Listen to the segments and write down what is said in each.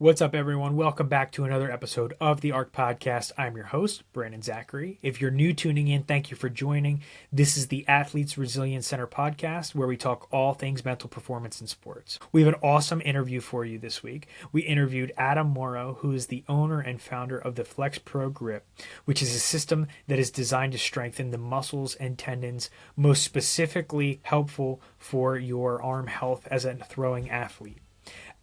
What's up, everyone? Welcome back to another episode of the ARC Podcast. I'm your host, Brandon Zachary. If you're new tuning in, thank you for joining. This is the Athletes Resilience Center podcast, where we talk all things mental performance in sports. We have an awesome interview for you this week. We interviewed Adam Moreau, who is the owner and founder of the FlexPro Grip, which is a system that is designed to strengthen the muscles and tendons, most specifically helpful for your arm health as a throwing athlete.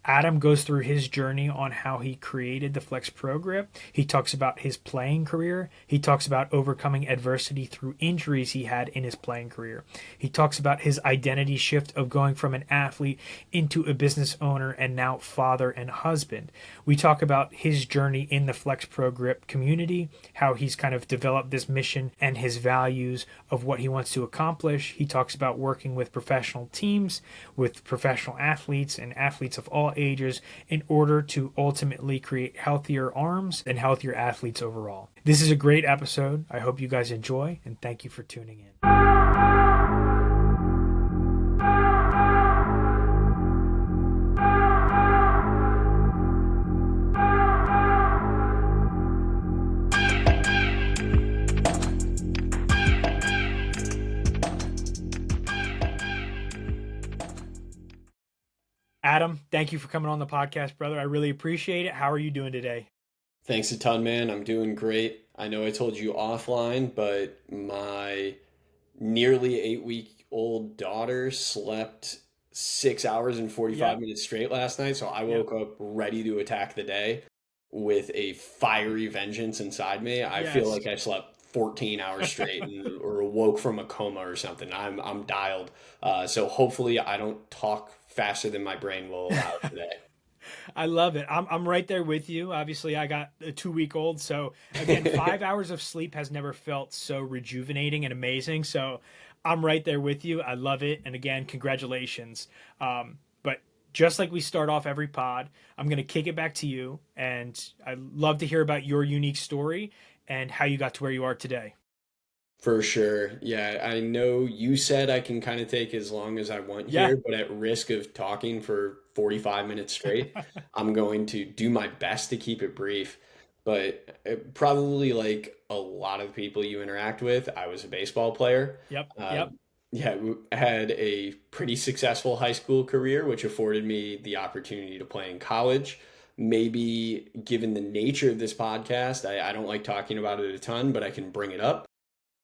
Adam goes through his journey on how he created the FlexPro Grip. He talks about his playing career. He talks about overcoming adversity through injuries he had in his playing career. He talks about his identity shift of going from an athlete into a business owner and now father and husband. We talk about his journey in the FlexPro Grip community, how he's kind of developed this mission and his values of what he wants to accomplish. He talks about working with professional teams, with professional athletes and athletes of all ages in order to ultimately create healthier arms and healthier athletes overall. This is a great episode. I hope you guys enjoy, and thank you for tuning in. Adam, thank you for coming on the podcast, brother. I really appreciate it. How are you doing today? Thanks a ton, man. I'm doing great. I know I told you offline, but my nearly 8 week old daughter slept 6 hours and 45 Yep. minutes straight last night. So I Yep. woke up ready to attack the day with a fiery vengeance inside me. I feel Yes. like I slept 14 hours straight or awoke from a coma or something. I'm dialed. So hopefully I don't talk faster than my brain will allow today. I love it. I'm right there with you. Obviously, I got a 2 week old. So, again, 5 hours of sleep has never felt so rejuvenating and amazing. So, I'm right there with you. I love it. And again, congratulations. But just like we start off every pod, I'm going to kick it back to you. And I'd love to hear about your unique story and how you got to where you are today. For sure. Yeah, I know you said I can kind of take as long as I want Yeah. here, but at risk of talking for 45 minutes straight, I'm going to do my best to keep it brief. But probably like a lot of people you interact with, I was a baseball player. Yep. Uh, Yep. yeah, had a pretty successful high school career, which afforded me the opportunity to play in college. Maybe given the nature of this podcast, I don't like talking about it a ton, but I can bring it up.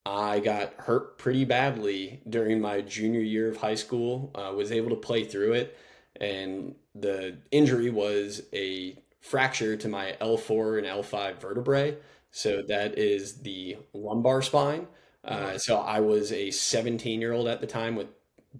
I got hurt pretty badly during my junior year of high school. Was able to play through it, and the injury was a fracture to my L4 and L5 vertebrae. So that is the lumbar spine. Oof. So I was a 17-year-old at the time with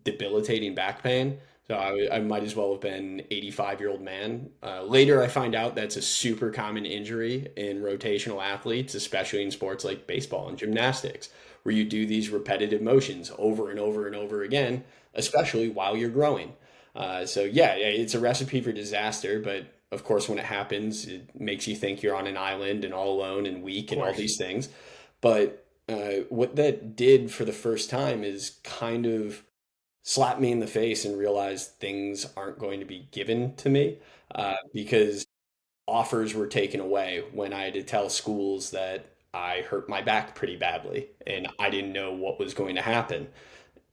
debilitating back pain. So I might as well have been 85-year-old man. Later, I find out that's a super common injury in rotational athletes, especially in sports like baseball and gymnastics, where you do these repetitive motions over and over and over again, especially while you're growing. So it's a recipe for disaster. But of course, when it happens, it makes you think you're on an island and all alone and Of weak and all course. these things. But what that did for the first time is kind of slapped me in the face and realized things aren't going to be given to me because offers were taken away when I had to tell schools that I hurt my back pretty badly and I didn't know what was going to happen.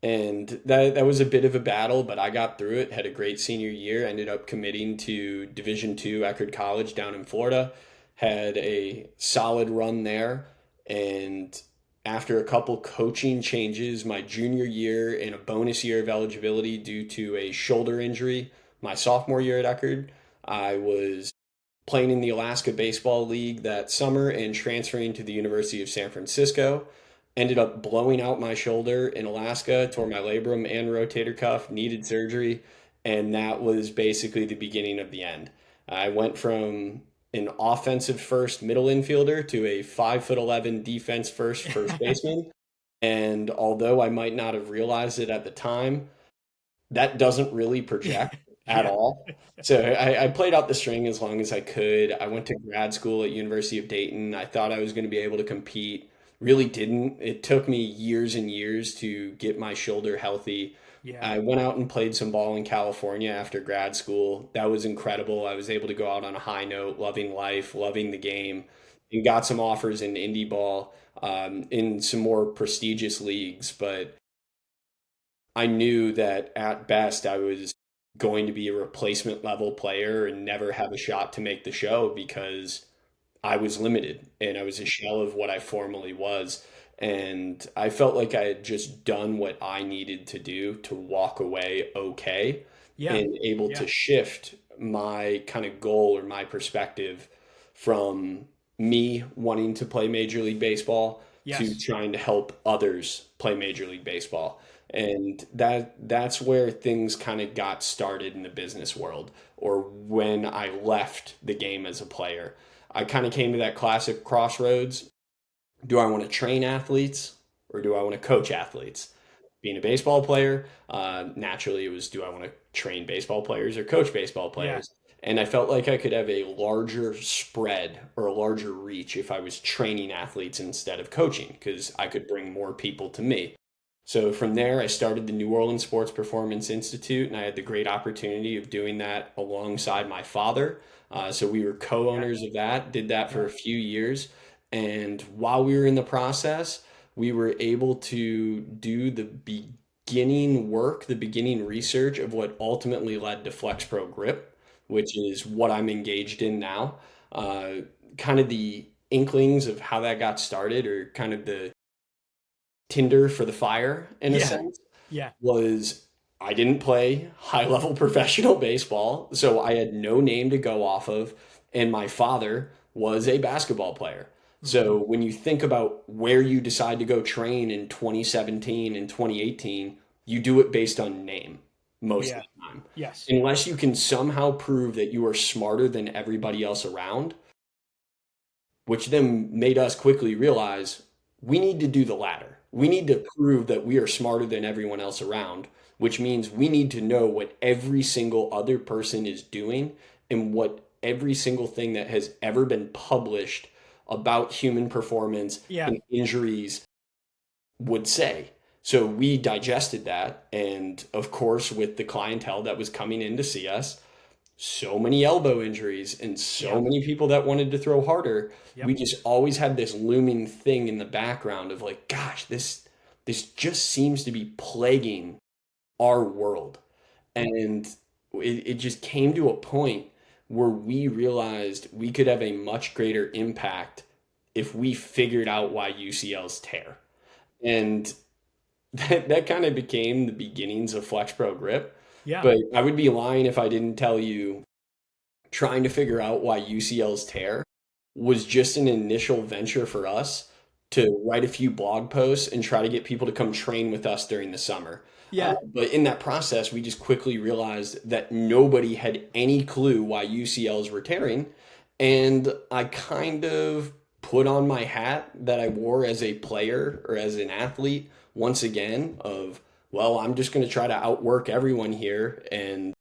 And that was a bit of a battle, but I got through it, had a great senior year, ended up committing to Division II Eckerd College down in Florida, had a solid run there, and after a couple coaching changes my junior year and a bonus year of eligibility due to a shoulder injury my sophomore year at Eckerd, I was playing in the Alaska Baseball League that summer and transferring to the University of San Francisco. Ended up blowing out my shoulder in Alaska, tore my labrum and rotator cuff, needed surgery, and that was basically the beginning of the end. I went from an offensive first middle infielder to a 5'11" defense first baseman. And although I might not have realized it at the time, that doesn't really project at Yeah. all. So I played out the string as long as I could. I went to grad school at University of Dayton. I thought I was going to be able to compete. Really didn't. It took me years and years to get my shoulder healthy. Yeah. I went out and played some ball in California after grad school. That was incredible. I was able to go out on a high note, loving life, loving the game, and got some offers in indie ball, in some more prestigious leagues. But I knew that at best I was going to be a replacement level player and never have a shot to make the show because I was limited and I was a shell of what I formerly was. And I felt like I had just done what I needed to do to walk away okay Yeah. and able Yeah. to shift my kind of goal or my perspective from me wanting to play Major League Baseball to Yes. trying to help others play Major League Baseball. And that's where things kind of got started in the business world, or when I left the game as a player. I kind of came to that classic crossroads. Do I want to train athletes or do I want to coach athletes? Being a baseball player, naturally it was, do I want to train baseball players or coach baseball Yeah. players? And I felt like I could have a larger spread or a larger reach if I was training athletes instead of coaching because I could bring more people to me. So from there, I started the New Orleans Sports Performance Institute, and I had the great opportunity of doing that alongside my father. So we were Yeah. co-owners of that, did that for Yeah. a few years. And while we were in the process, we were able to do the beginning work, the beginning research of what ultimately led to FlexPro Grip, which is what I'm engaged in now. Uh, Kind of the inklings of how that got started, or kind of the tinder for the fire in a Yeah. sense, Yeah. was I didn't play high level professional baseball, so I had no name to go off of, and my father was a basketball player. Hmm. So when you think about where you decide to go train in 2017 and 2018, you do it based on name most of Yeah. the time. Yes. Unless you can somehow prove that you are smarter than everybody else around, which then made us quickly realize we need to do the latter. We need to prove that we are smarter than everyone else around, which means we need to know what every single other person is doing and what every single thing that has ever been published about human performance Yeah. and injuries would say. So we digested that. And of course, with the clientele that was coming in to see us, so many elbow injuries and so Yeah. many people that wanted to throw harder, we Yep. just always had this looming thing in the background of like, gosh, this just seems to be plaguing our world. And it just came to a point where we realized we could have a much greater impact if we figured out why UCLs tear. And that kind of became the beginnings of FlexPro Grip. Yeah. But I would be lying if I didn't tell you trying to figure out why UCL's tear was just an initial venture for us to write a few blog posts and try to get people to come train with us during the summer. Yeah. But in that process, we just quickly realized that nobody had any clue why UCLs were tearing. And I kind of put on my hat that I wore as a player or as an athlete once again of, well, I'm just going to try to outwork everyone here, and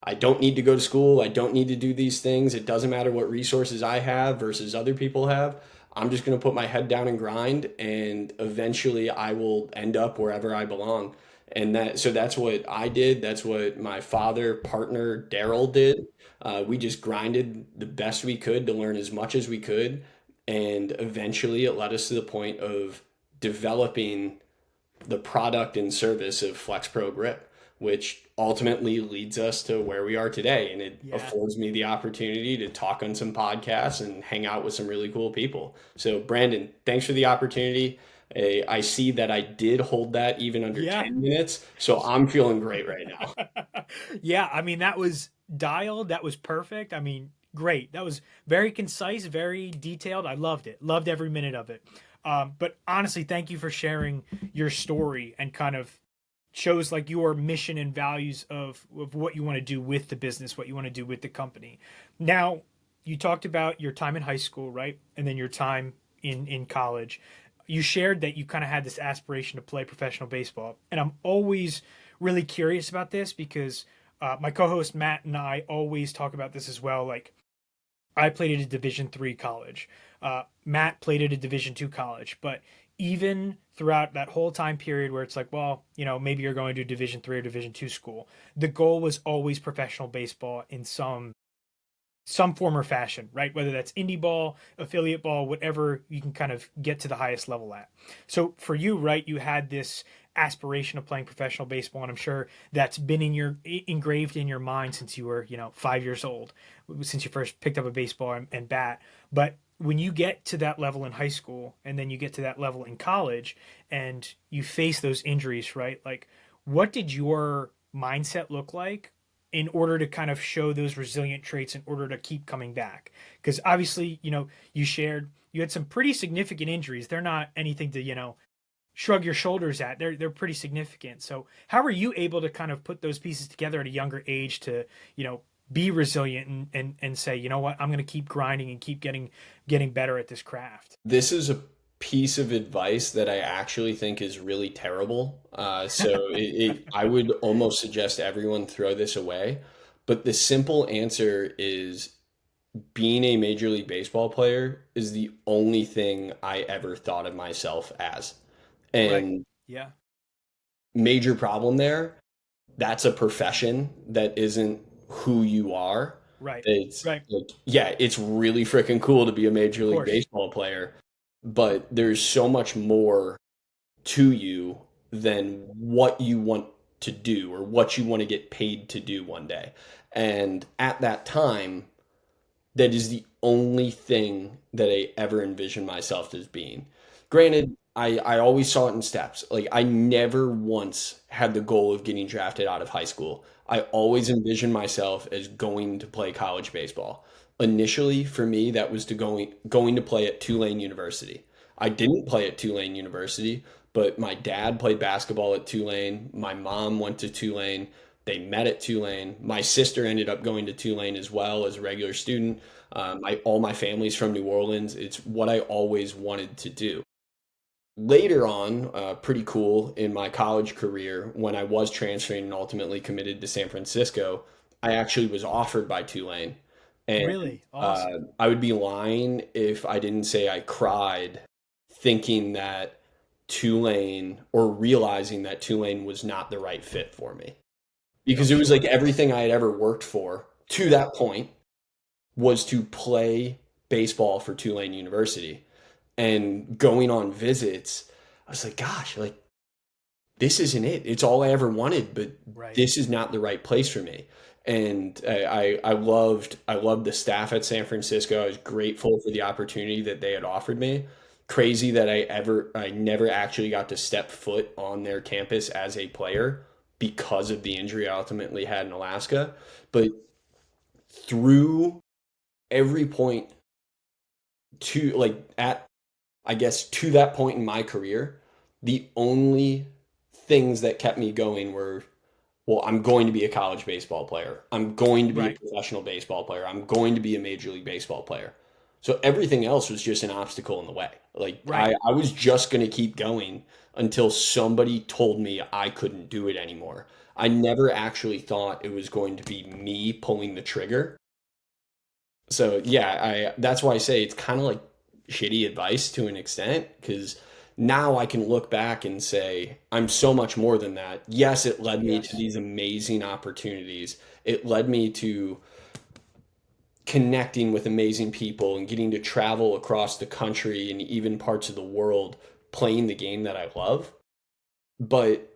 I don't need to go to school. I don't need to do these things. It doesn't matter what resources I have versus other people have. I'm just going to put my head down and grind, and eventually I will end up wherever I belong. And that's what I did. That's what my father partner Daryl did. We just grinded the best we could to learn as much as we could, and eventually it led us to the point of developing the product and service of FlexPro Grip, which ultimately leads us to where we are today. And it Yeah. affords me the opportunity to talk on some podcasts and hang out with some really cool people. So, Brandon, thanks for the opportunity. I see that I did hold that even under Yeah. 10 minutes. So I'm feeling great right now. Yeah. I mean, that was dialed. That was perfect. I mean, great. That was very concise, very detailed. I loved it. Loved every minute of it. But honestly, thank you for sharing your story and kind of shows like your mission and values of what you want to do with the business, what you want to do with the company. Now, you talked about your time in high school, right? And then your time in college. You shared that you kind of had this aspiration to play professional baseball. And I'm always really curious about this because my co-host Matt and I always talk about this as well. Like I played at a Division III college. Matt played at a Division II college, but even throughout that whole time period where it's like, well, maybe you're going to Division 3 or Division 2 school, the goal was always professional baseball in some form or fashion, right? Whether that's indie ball, affiliate ball, whatever you can kind of get to the highest level at. So for you, right, you had this aspiration of playing professional baseball, and I'm sure that's been engraved in your mind since you were, 5 years old, since you first picked up a baseball and bat. But when you get to that level in high school, and then you get to that level in college, and you face those injuries, right? Like, what did your mindset look like in order to kind of show those resilient traits in order to keep coming back? Because obviously, you had some pretty significant injuries. They're not anything to, shrug your shoulders at. They're pretty significant. So how are you able to kind of put those pieces together at a younger age to, be resilient and say, you know what, I'm going to keep grinding and keep getting better at this craft? This is a piece of advice that I actually think is really terrible. I would almost suggest everyone throw this away. But the simple answer is being a Major League Baseball player is the only thing I ever thought of myself as. Right. And Yeah. major problem there, that's a profession that isn't who you are. Right. It's Right. like, yeah, it's really freaking cool to be a Major Of League course. Baseball player, but there's so much more to you than what you want to do or what you want to get paid to do one day. And at that time, that is the only thing that I ever envisioned myself as being. Granted, I always saw it in steps. Like I never once had the goal of getting drafted out of high school. I always envisioned myself as going to play college baseball. Initially, for me, that was to going to play at Tulane University. I didn't play at Tulane University, but my dad played basketball at Tulane. My mom went to Tulane. They met at Tulane. My sister ended up going to Tulane as well as a regular student. All my family's from New Orleans. It's what I always wanted to do. Later on, pretty cool in my college career, when I was transferring and ultimately committed to San Francisco, I actually was offered by Tulane. And Really awesome. I would be lying if I didn't say I cried thinking that Tulane or realizing that Tulane was not the right fit for me. Oh, Because it was like sure. everything I had ever worked for to that point was to play baseball for Tulane University. And going on visits, I was like, gosh, like this isn't it. It's all I ever wanted, but Right. this is not the right place for me. And I loved the staff at San Francisco. I was grateful for the opportunity that they had offered me. Crazy that I never actually got to step foot on their campus as a player because of the injury I ultimately had in Alaska. But through every point to like at I guess to that point in my career, the only things that kept me going were, well, I'm going to be a college baseball player. I'm going to be a Right. professional baseball player. I'm going to be a Major League Baseball player. So everything else was just an obstacle in the way. Like Right. I was just going to keep going until somebody told me I couldn't do it anymore. I never actually thought it was going to be me pulling the trigger. So yeah, I that's why I say it's kind of like shitty advice to an extent because now I can look back and say I'm so much more than that. Yes, it led me to Yes. these amazing opportunities. It led me to connecting with amazing people and getting to travel across the country and even parts of the world playing the game that I love. But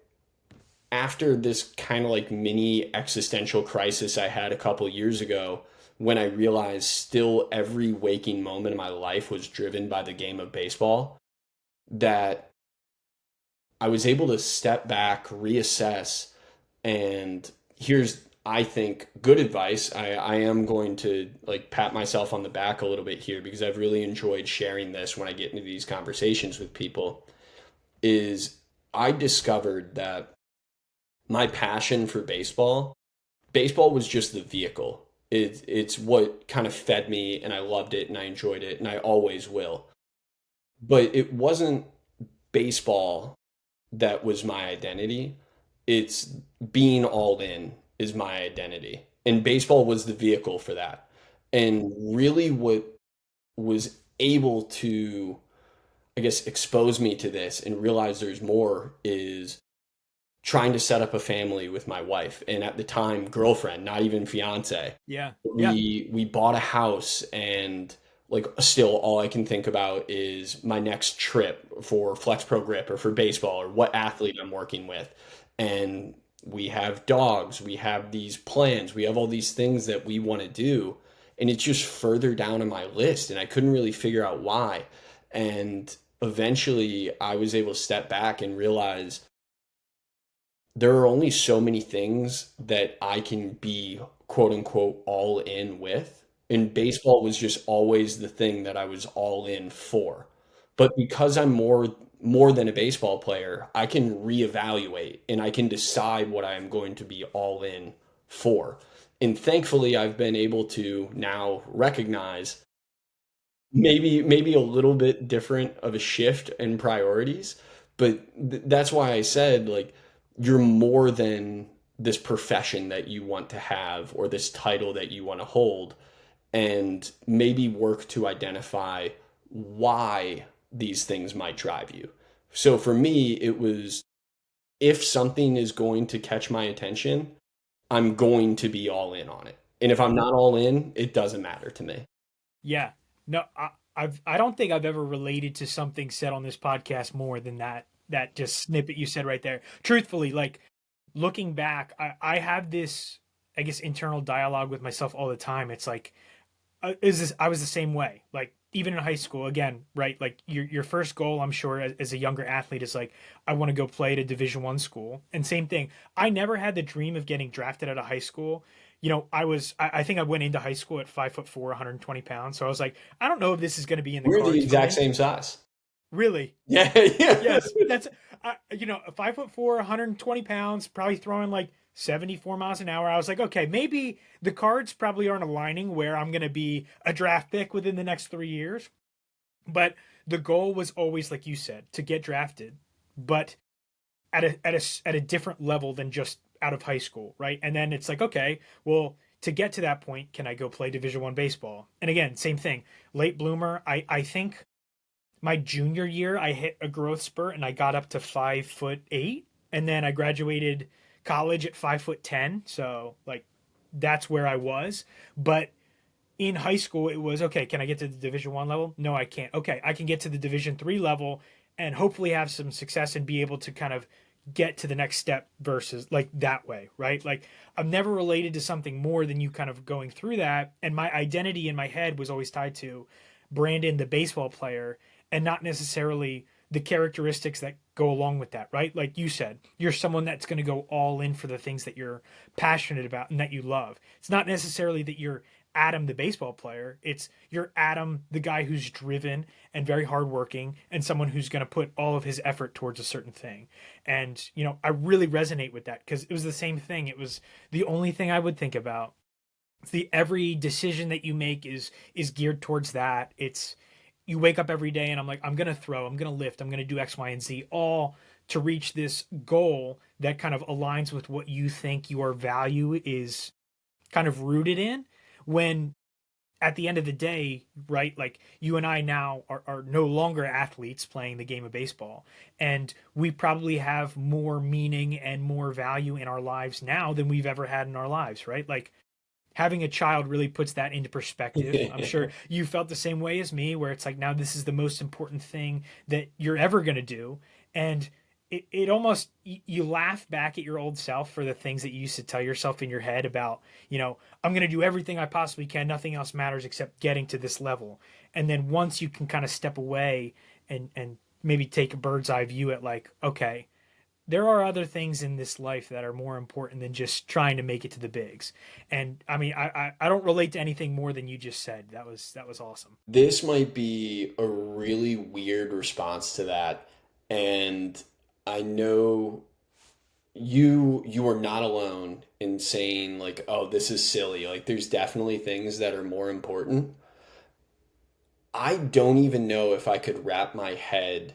after this kind of like mini existential crisis I had a couple years ago, when I realized still every waking moment of my life was driven by the game of baseball, that I was able to step back, reassess, and here's, I think, good advice. I am going to like pat myself on the back a little bit here because I've really enjoyed sharing this when I get into these conversations with people. Is I discovered that my passion for baseball was just the vehicle. It's what kind of fed me, and I loved it, and I enjoyed it, and I always will. But it wasn't baseball that was my identity. It's being all in is my identity. And baseball was the vehicle for that. And really what was able to I guess, exposed me to this and realized there's more is trying to set up a family with my wife, and at the time girlfriend, not even fiance. Yeah. Yeah. We bought a house, and like still all I can think about is my next trip for FlexPro Grip or for baseball or what athlete I'm working with. And we have dogs, we have these plans, we have all these things that we want to do, and it's just further down on my list, and I couldn't really figure out why. And eventually I was able to step back and realize there are only so many things that I can be quote unquote all in with. And baseball was just always the thing that I was all in for. But because I'm more than a baseball player, I can reevaluate and I can decide what I am going to be all in for. And thankfully, I've been able to now recognize maybe a little bit different of a shift in priorities, but that's why I said like you're more than this profession that you want to have or this title that you want to hold, and maybe work to identify why these things might drive you. So for me it was, if something is going to catch my attention, I'm going to be all in on it, and if I'm not all in, it doesn't matter to me. Yeah. No, I don't think I've ever related to something said on this podcast more than that just snippet you said right there. Truthfully, like looking back, I have this, I guess, internal dialogue with myself all the time. It's like, is this? I was the same way. Like even in high school, again, right? Like your first goal, I'm sure, as a younger athlete, is like I want to go play at a Division 1 school. And same thing, I never had the dream of getting drafted out of high school. I think I went into high school at 5'4", 120 pounds. So I was like, I don't know if this is going to be in the We're the cards for exact me. same size. Really? Yeah, yeah. Yes, that's 5'4", 120 pounds, probably throwing like 74 miles an hour. I was like, okay, maybe the cards probably aren't aligning where I'm going to be a draft pick within the next 3 years. But the goal was always, like you said, to get drafted, but at a different level than just out of high school, right? And then it's like, okay, well, to get to that point, can I go play Division 1 baseball? And again, same thing, late bloomer. I think my junior year, I hit a growth spurt and I got up to 5'8", and then I graduated college at 5'10". So like that's where I was. But in high school, it was okay. Can I get to the Division 1 level? No, I can't. Okay, I can get to the Division 3 level and hopefully have some success and be able to kind of get to the next step versus like that way, right? Like I'm never related to something more than you kind of going through that. And my identity in my head was always tied to Brandon, the baseball player, and not necessarily the characteristics that go along with that, right? Like you said, you're someone that's going to go all in for the things that you're passionate about and that you love. It's not necessarily that you're Adam, the baseball player. It's you're Adam, the guy who's driven and very hardworking and someone who's going to put all of his effort towards a certain thing. And, I really resonate with that because it was the same thing. It was the only thing I would think about. The every decision that you make is geared towards that. It's you wake up every day and I'm like, I'm gonna throw, I'm gonna lift, I'm gonna do X, Y, and Z, all to reach this goal that kind of aligns with what you think your value is kind of rooted in. When at the end of the day, right, like you and I now are no longer athletes playing the game of baseball. And we probably have more meaning and more value in our lives now than we've ever had in our lives, right? Like having a child really puts that into perspective. I'm sure you felt the same way as me, where it's like now this is the most important thing that you're ever going to do. And it almost, you laugh back at your old self for the things that you used to tell yourself in your head about, I'm going to do everything I possibly can. Nothing else matters except getting to this level. And then once you can kind of step away and maybe take a bird's eye view at like, okay, there are other things in this life that are more important than just trying to make it to the bigs. And I mean, I don't relate to anything more than you just said. That was awesome. This might be a really weird response to that, and I know you are not alone in saying like, "Oh, this is silly." Like there's definitely things that are more important. I don't even know if I could wrap my head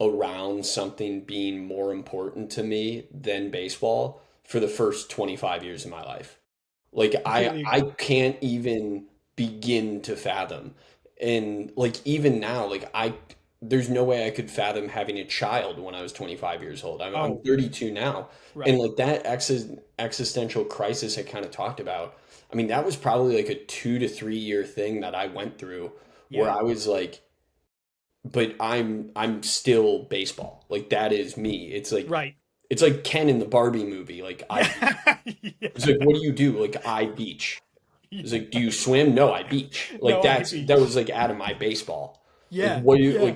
around something being more important to me than baseball for the first 25 years of my life. Like Completely I agree. can't even begin to fathom. And like even now, like there's no way I could fathom having a child when I was 25 years old. I'm Oh, 32 now. And right. like that existential crisis I kind of talked about, I mean, that was probably like a 2 to 3 year thing that I went through where Yeah. I was like, but I'm still baseball. Like that is me. Right. It's like Ken in the Barbie movie. Like I Yeah. it's Yeah. like, what do you do? Like I beach. It's like, do you swim? No, I beach. Like No, I that was beach. like Adam, I baseball. Like Yeah. Yeah.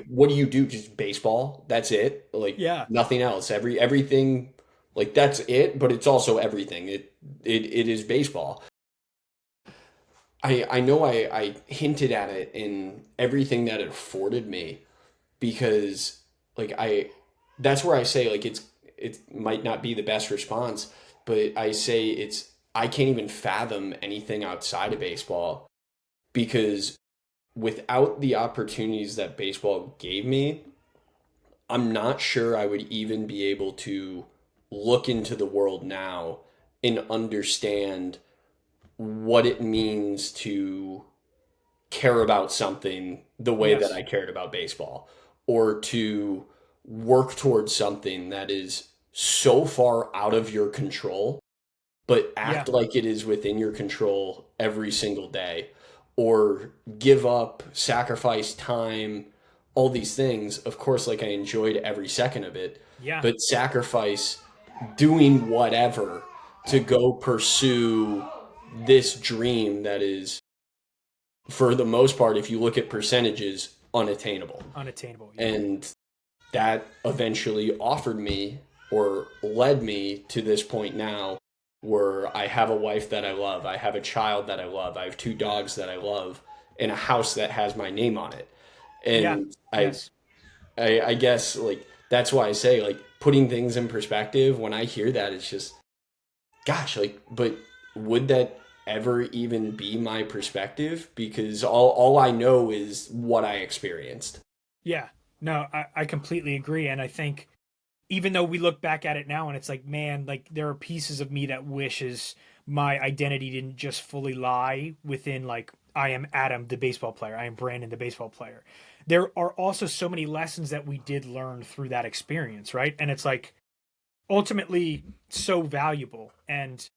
what do you do? Just baseball? That's it? Like Yeah. nothing else. Everything like that's it, but it's also everything. It is baseball. I know I hinted at it in everything that it afforded me because like that's where I say like it might not be the best response, but I say I can't even fathom anything outside of baseball because without the opportunities that baseball gave me, I'm not sure I would even be able to look into the world now and understand what it means to care about something the way that Yes. I cared about baseball or to work towards something that is so far out of your control, but Yeah. act like it is within your control every single day, or give up, sacrifice time, all these things. Of course, like I enjoyed every second of it, Yeah. but sacrifice doing whatever to go pursue this dream that is, for the most part, if you look at percentages, unattainable. Unattainable. Yeah. And that eventually offered me or led me to this point now where I have a wife that I love, I have a child that I love, I have two dogs that I love, and a house that has my name on it. Yeah. And Yes. I guess like that's why I say like putting things in perspective when I hear that it's just gosh, like, but would that ever even be my perspective? Because all I know is what I experienced. Yeah. No, I completely agree. And I think even though we look back at it now and it's like, man, like there are pieces of me that wishes my identity didn't just fully lie within like I am Adam the baseball player, I am Brandon the baseball player. There are also so many lessons that we did learn through that experience, right? And it's like ultimately so valuable. And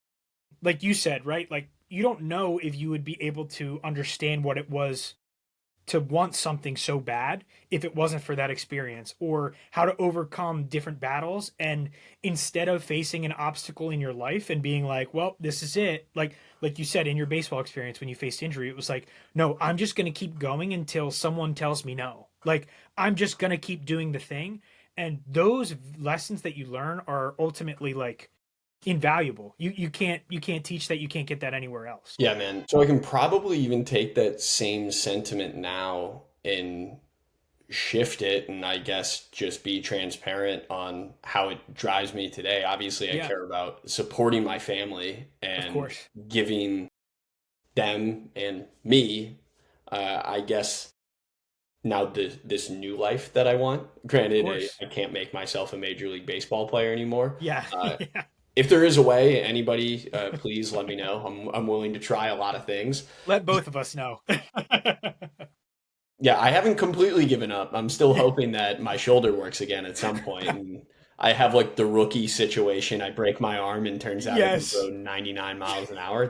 like you said, right? Like you don't know if you would be able to understand what it was to want something so bad if it wasn't for that experience, or how to overcome different battles. And instead of facing an obstacle in your life and being like, well, this is it, like you said in your baseball experience when you faced injury, it was like, no, I'm just going to keep going until someone tells me no. Like I'm just going to keep doing the thing. And those lessons that you learn are ultimately like invaluable. You can't teach that. You can't get that anywhere else. Yeah, man. So I can probably even take that same sentiment now and shift it and I guess just be transparent on how it drives me today. Obviously, I Yeah, care about supporting my family of and course. giving them and me, I guess, now this new life that I want. Of Granted, course. I can't make myself a Major League Baseball player anymore. Yeah. Uh, Yeah. if there is a way, anybody, please let me know. I'm willing to try a lot of things. Let both of us know. Yeah, I haven't completely given up. I'm still Yeah. hoping that my shoulder works again at some point, and I have like the rookie situation. I break my arm and turns out I can throw Yes. 99 miles an hour. Yeah.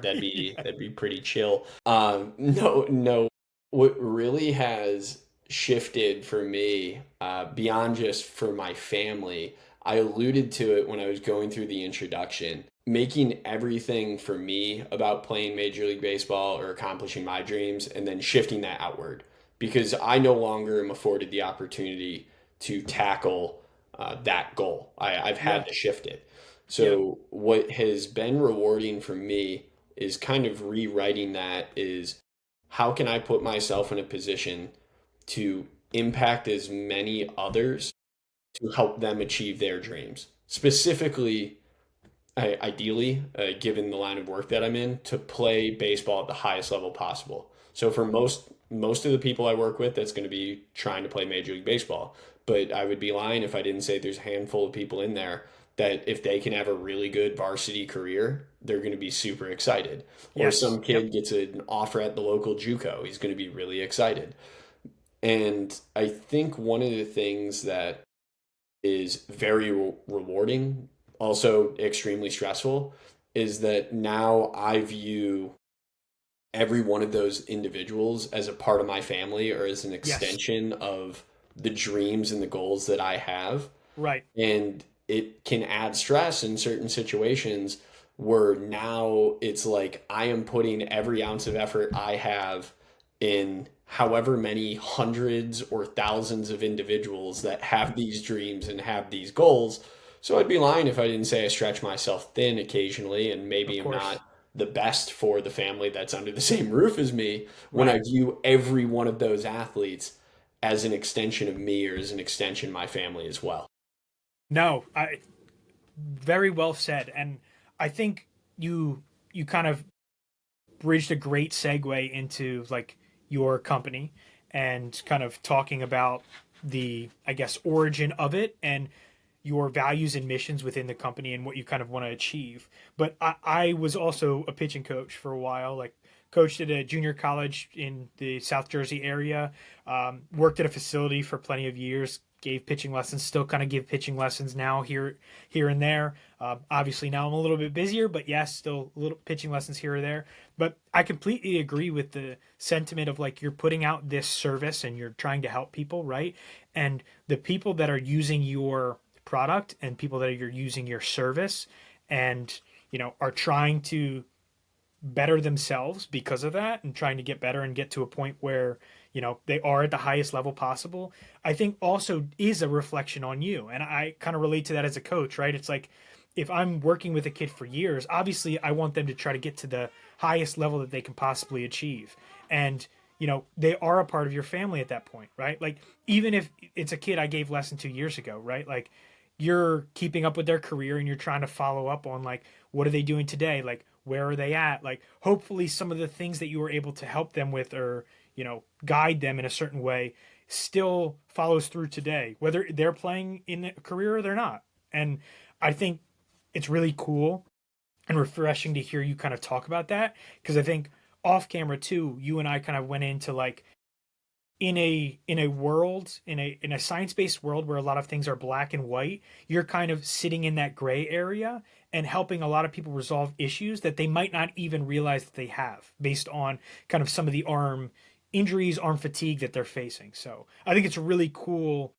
That'd be pretty chill. No, no. What really has shifted for me, beyond just for my family, I alluded to it when I was going through the introduction. Making everything for me about playing Major League Baseball or accomplishing my dreams, and then shifting that outward because I no longer am afforded the opportunity to tackle that goal. I've Yeah. had to shift it. Yep. So, what has been rewarding for me is kind of rewriting that is how can I put myself in a position to impact as many others to help them achieve their dreams? Specifically, ideally, given the line of work that I'm in, to play baseball at the highest level possible. So for most of the people I work with, that's going to be trying to play Major League Baseball. But I would be lying if I didn't say there's a handful of people in there that if they can have a really good varsity career, they're going to be super excited. Or Yes. some Yep. kid gets an offer at the local JUCO, he's going to be really excited. And I think one of the things that is very rewarding, also extremely stressful, is that now I view every one of those individuals as a part of my family or as an Yes. extension of the dreams and the goals that I have. Right. And it can add stress in certain situations where now it's like I am putting every ounce of effort I have in however many hundreds or thousands of individuals that have these dreams and have these goals. So I'd be lying if I didn't say I stretch myself thin occasionally and Of maybe I'm not course. the best for the family that's under the same roof as me when I Right. view every one of those athletes as an extension of me or as an extension of my family as well. No, I very well said. And I think you kind of bridged a great segue into like your company and kind of talking about the, I guess, origin of it and your values and missions within the company and what you kind of want to achieve. But I was also a pitching coach for a while, like coached at a junior college in the South Jersey area, worked at a facility for plenty of years, gave pitching lessons, still kind of give pitching lessons now here and there. Obviously now I'm a little bit busier, but yes, still a little pitching lessons here or there. But I completely agree with the sentiment of like you're putting out this service and you're trying to help people, right? And the people that are using your product and people that are using your service and are trying to better themselves because of that and trying to get better and get to a point where they are at the highest level possible, I think also is a reflection on you. And I kind of relate to that as a coach, right? It's like if I'm working with a kid for years, obviously I want them to try to get to the highest level that they can possibly achieve. And they are a part of your family at that point, right? Like even if it's a kid I gave less than 2 years ago, right? Like you're keeping up with their career and you're trying to follow up on like what are they doing today, like where are they at, like hopefully some of the things that you were able to help them with or guide them in a certain way still follows through today whether they're playing in a career or they're not. And I think it's really cool and refreshing to hear you kind of talk about that because I think off camera too you and I kind of went into like in a world in a science-based world where a lot of things are black and white, you're kind of sitting in that gray area and helping a lot of people resolve issues that they might not even realize that they have based on kind of some of the arm injuries, arm fatigue that they're facing. So I think it's a really cool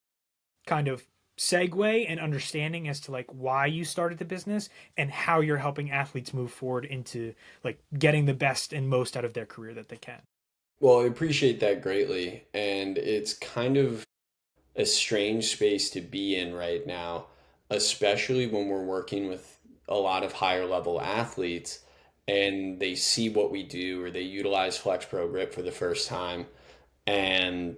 kind of segue and understanding as to like why you started the business and how you're helping athletes move forward into like getting the best and most out of their career that they can. Well, I appreciate that greatly. And it's kind of a strange space to be in right now, especially when we're working with a lot of higher level athletes and they see what we do or they utilize FlexPro Grip for the first time and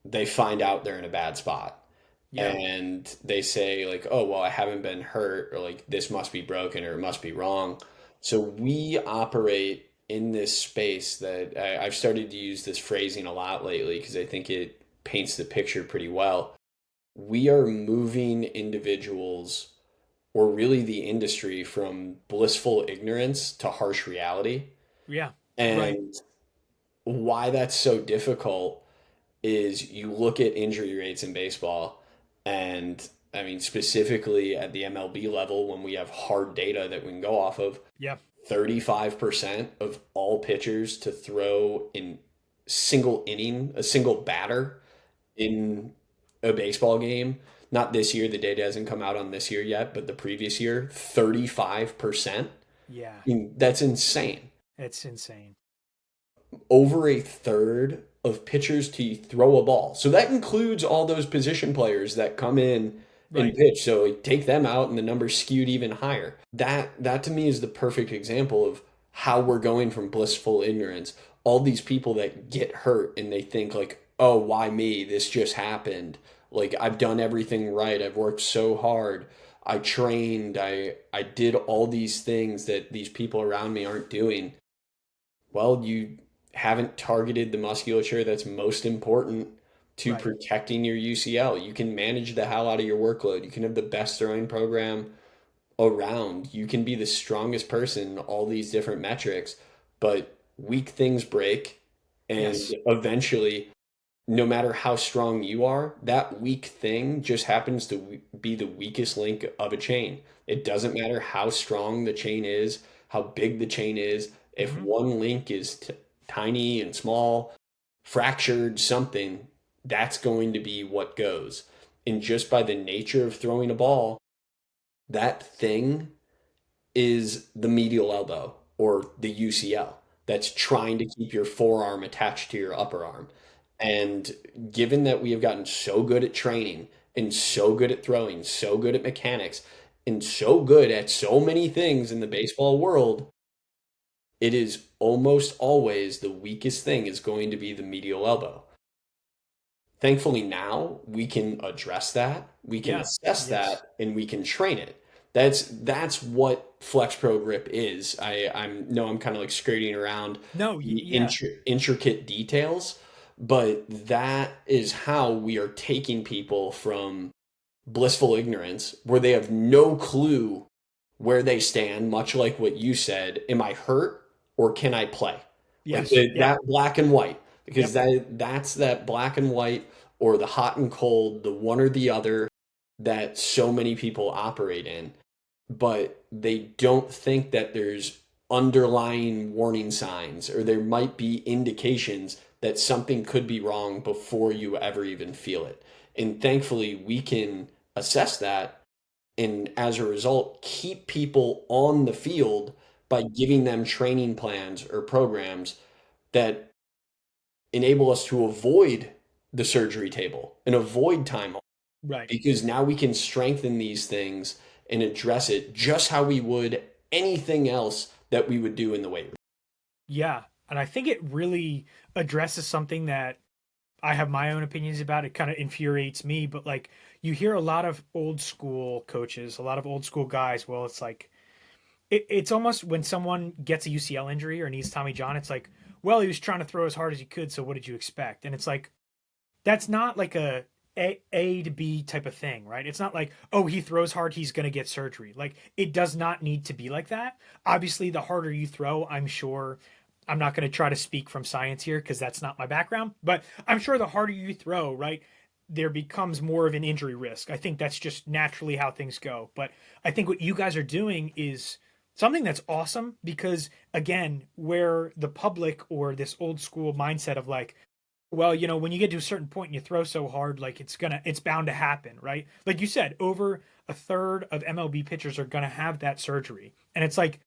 they find out they're in a bad spot. Yeah. And they say, like, oh, well, I haven't been hurt, or like this must be broken or it must be wrong. So we operate in this space that I've started to use this phrasing a lot lately because I think it paints the picture pretty well. We are moving individuals or really the industry from blissful ignorance to harsh reality. Yeah. Right. And why that's so difficult is you look at injury rates in baseball, and I mean, specifically at the MLB level, when we have hard data that we can go off of, Yeah. 35% of all pitchers to throw in single inning, a single batter in a baseball game. Not this year, the data hasn't come out on this year yet, but the previous year, 35%. Yeah. I mean, that's insane. It's insane. Over a third of pitchers to throw a ball. So that includes all those position players that come in and Right. pitch. So like, take them out and the numbers skewed even higher. That to me is the perfect example of how we're going from blissful ignorance. All these people that get hurt and they think like, "Oh, why me? This just happened. Like I've done everything right. I've worked so hard. I trained. I did all these things that these people around me aren't doing." Well, you haven't targeted the musculature that's most important to Right. protecting your UCL. You can manage the hell out of your workload. You can have the best throwing program around. You can be the strongest person in all these different metrics, but weak things break. And Yes. eventually, no matter how strong you are, that weak thing just happens to be the weakest link of a chain. It doesn't matter how strong the chain is, how big the chain is. If Hmm. one link is tiny and small, fractured something, that's going to be what goes. And just by the nature of throwing a ball, that thing is the medial elbow or the UCL that's trying to keep your forearm attached to your upper arm. And given that we have gotten so good at training and so good at throwing, so good at mechanics, and so good at so many things in the baseball world, it is almost always the weakest thing is going to be the medial elbow. Thankfully, now we can address that, we can Yeah. assess Yes. that, and we can train it. That's what FlexPro Grip is. I'm kind of like skirting around No. the Yeah. intricate details, but that is how we are taking people from blissful ignorance, where they have no clue where they stand, much like what you said. Am I hurt or can I play? Like Yes. Yeah. that black and white, because Yep. that's that black and white or the hot and cold, the one or the other that so many people operate in, but they don't think that there's underlying warning signs or there might be indications that something could be wrong before you ever even feel it. And thankfully, we can assess that and as a result, keep people on the field by giving them training plans or programs that enable us to avoid the surgery table and avoid time off, Right. because now we can strengthen these things and address it just how we would anything else that we would do in the weight room. Yeah. And I think it really addresses something that I have my own opinions about. It kind of infuriates me, but like you hear a lot of old school coaches, a lot of old school guys. Well, it's like it's almost when someone gets a UCL injury or needs Tommy John, it's like, well, he was trying to throw as hard as he could, so what did you expect? And it's like that's not like a to B type of thing, right? It's not like, oh, he throws hard, he's going to get surgery. Like, it does not need to be like that. Obviously, the harder you throw, I'm sure, I'm not going to try to speak from science here because that's not my background, but I'm sure the harder you throw, right, there becomes more of an injury risk. I think that's just naturally how things go. But I think what you guys are doing is something that's awesome because, again, where the public or this old school mindset of like, well, when you get to a certain point and you throw so hard, like it's bound to happen, right? Like you said, over a third of MLB pitchers are gonna have that surgery. And it's like,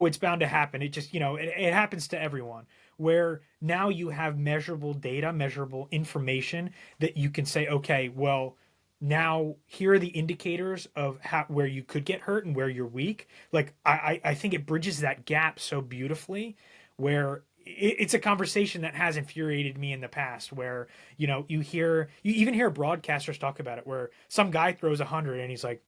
oh, it's bound to happen. It just, it happens to everyone. Where now you have measurable data, measurable information that you can say, okay, well, now here are the indicators of how where you could get hurt and where you're weak. Like I think it bridges that gap so beautifully where it's a conversation that has infuriated me in the past where you even hear broadcasters talk about it where some guy throws 100 and he's like,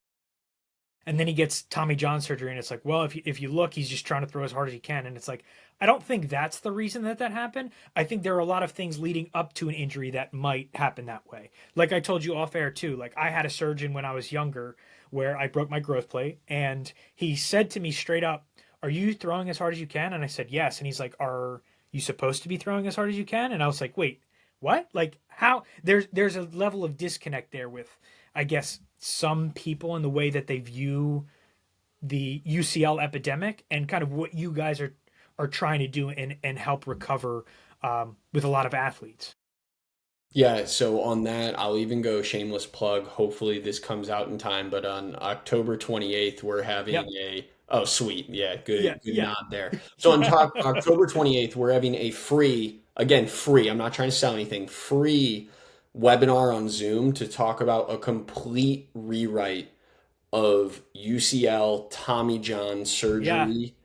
and then he gets Tommy John surgery and it's like, well, if you look, he's just trying to throw as hard as he can. And it's like, I don't think that's the reason that happened. I think there are a lot of things leading up to an injury that might happen that way. Like I told you off air too, like I had a surgeon when I was younger where I broke my growth plate and he said to me straight up, are you throwing as hard as you can? And I said yes. And he's like, are you supposed to be throwing as hard as you can? And I was like, wait, what? Like how there's a level of disconnect there with, I guess, some people in the way that they view the UCL epidemic and kind of what you guys are trying to do and help recover with a lot of athletes. Yeah, so on that, I'll even go shameless plug. Hopefully this comes out in time, but on October 28th, we're having Yep. a oh sweet. Yeah, Yeah. good Yeah. nod there. So on Yeah. top October 28th, we're having a free, again, free, I'm not trying to sell anything, free webinar on Zoom to talk about a complete rewrite of UCL Tommy John Yeah. surgery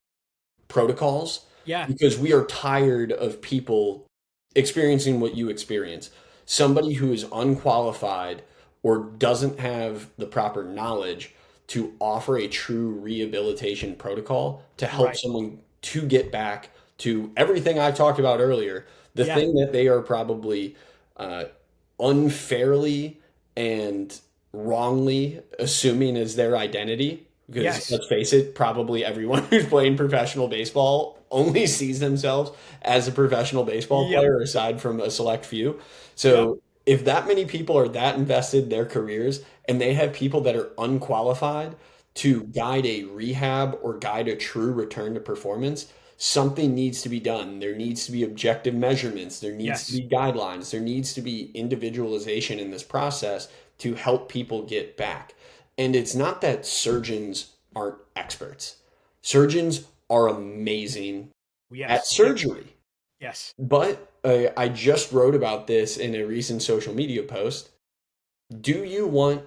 protocols, Yeah. because we are tired of people experiencing what you experience. Somebody who is unqualified or doesn't have the proper knowledge to offer a true rehabilitation protocol to help Right. someone to get back to everything I talked about earlier, the Yeah. thing that they are probably uh, unfairly and wrongly assuming as their identity, Because Yes. let's face it, probably everyone who's playing professional baseball only sees themselves as a professional baseball Yep. player, aside from a select few. Yep. So if that many people are that invested in their careers and they have people that are unqualified to guide a rehab or guide a true return to performance, something needs to be done. There needs to be objective measurements. There needs to Yes. be guidelines. There needs to be individualization in this process to help people get back. And it's not that surgeons aren't experts. Surgeons are amazing at Yes. Yep. surgery. Yes. But I just wrote about this in a recent social media post. Do you want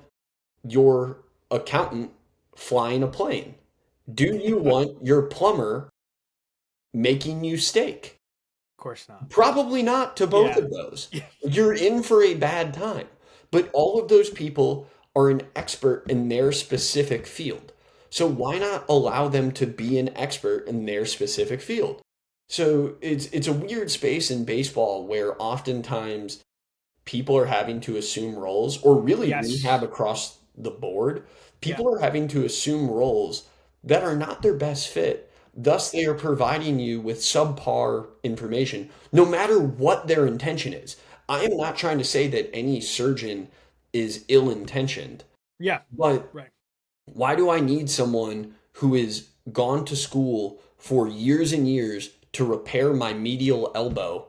your accountant flying a plane? Do you Of want your plumber making you steak? course not. Probably not to both Yeah. of those. You're in for a bad time. But all of those people are an expert in their specific field. So why not allow them to be an expert in their specific field? So it's a weird space in baseball where oftentimes people are having to assume roles, or really rehab Yes. across the board. Yeah. People are having to assume roles that are not their best fit. Thus, they are providing you with subpar information, no matter what their intention is. I am not trying to say that any surgeon is ill intentioned, Yeah. but Right. why do I need someone who has gone to school for years and years to repair my medial elbow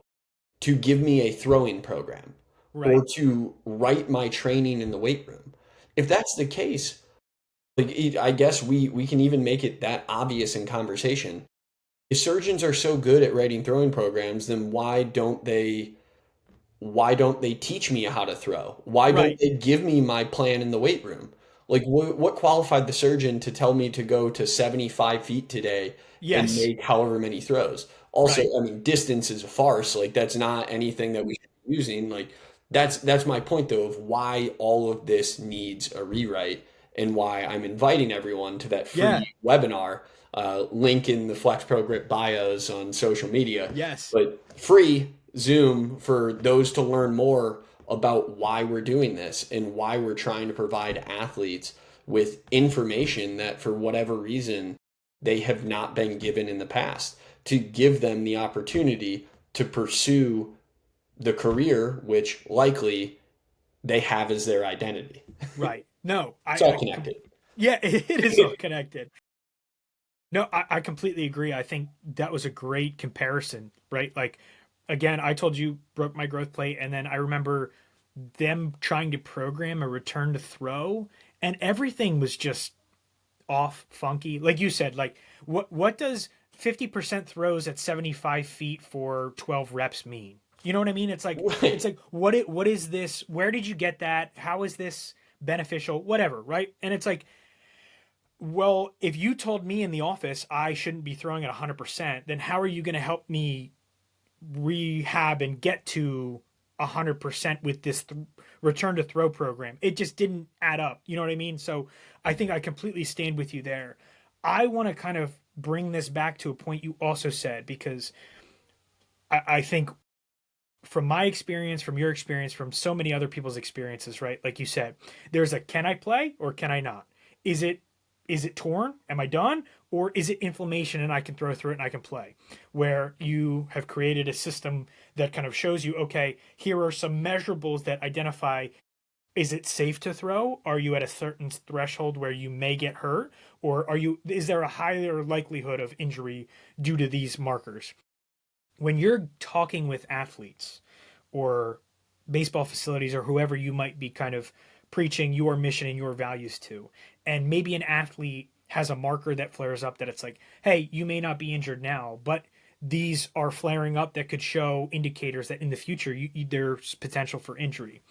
to give me a throwing program or Right. to write my training in the weight room? If that's the case, like I guess we can even make it that obvious in conversation. If surgeons are so good at writing throwing programs, then why don't they teach me how to throw? Why don't Right. they give me my plan in the weight room? Like, what qualified the surgeon to tell me to go to 75 feet today and Yes. make however many throws? Also, Right. I mean, distance is a farce. Like, that's not anything that we should be using. Like, that's my point, though, of why all of this needs a rewrite and why I'm inviting everyone to that Yeah. free webinar. Link in the FlexPro Grip bios on social media, Yes. but free Zoom for those to learn more about why we're doing this and why we're trying to provide athletes with information that for whatever reason they have not been given in the past, to give them the opportunity to pursue the career which likely they have as their identity. Right. No, It's all connected. yeah, it is all connected. No, I completely agree. I think that was a great comparison, right? Like, again, I told you broke my growth plate, and then I remember them trying to program a return to throw, and everything was just off, funky. Like you said, like what does 50% throws at 75 feet for 12 reps mean? You know what I mean? It's Right. like what is this? Where did you get that? How is this beneficial? Whatever, right? And it's like, well, if you told me in the office I shouldn't be throwing at 100%, then how are you going to help me rehab and get to 100% with this return to throw program? It just didn't add up. You know what I mean? So I think I completely stand with you there. I want to kind of bring this back to a point you also said, because I think from my experience, from your experience, from so many other people's experiences, right? Like you said, there's a can I play or can I not? Is it torn? Am I done? Or is it inflammation and I can throw through it and I can play? Where you have created a system that kind of shows you, okay, here are some measurables that identify, is it safe to throw? Are you at a certain threshold where you may get hurt? Or is there a higher likelihood of injury due to these markers? When you're talking with athletes or baseball facilities or whoever you might be kind of preaching your mission and your values to, and maybe an athlete has a marker that flares up that it's like, hey, you may not be injured now, but these are flaring up that could show indicators that in the future there's potential for injury.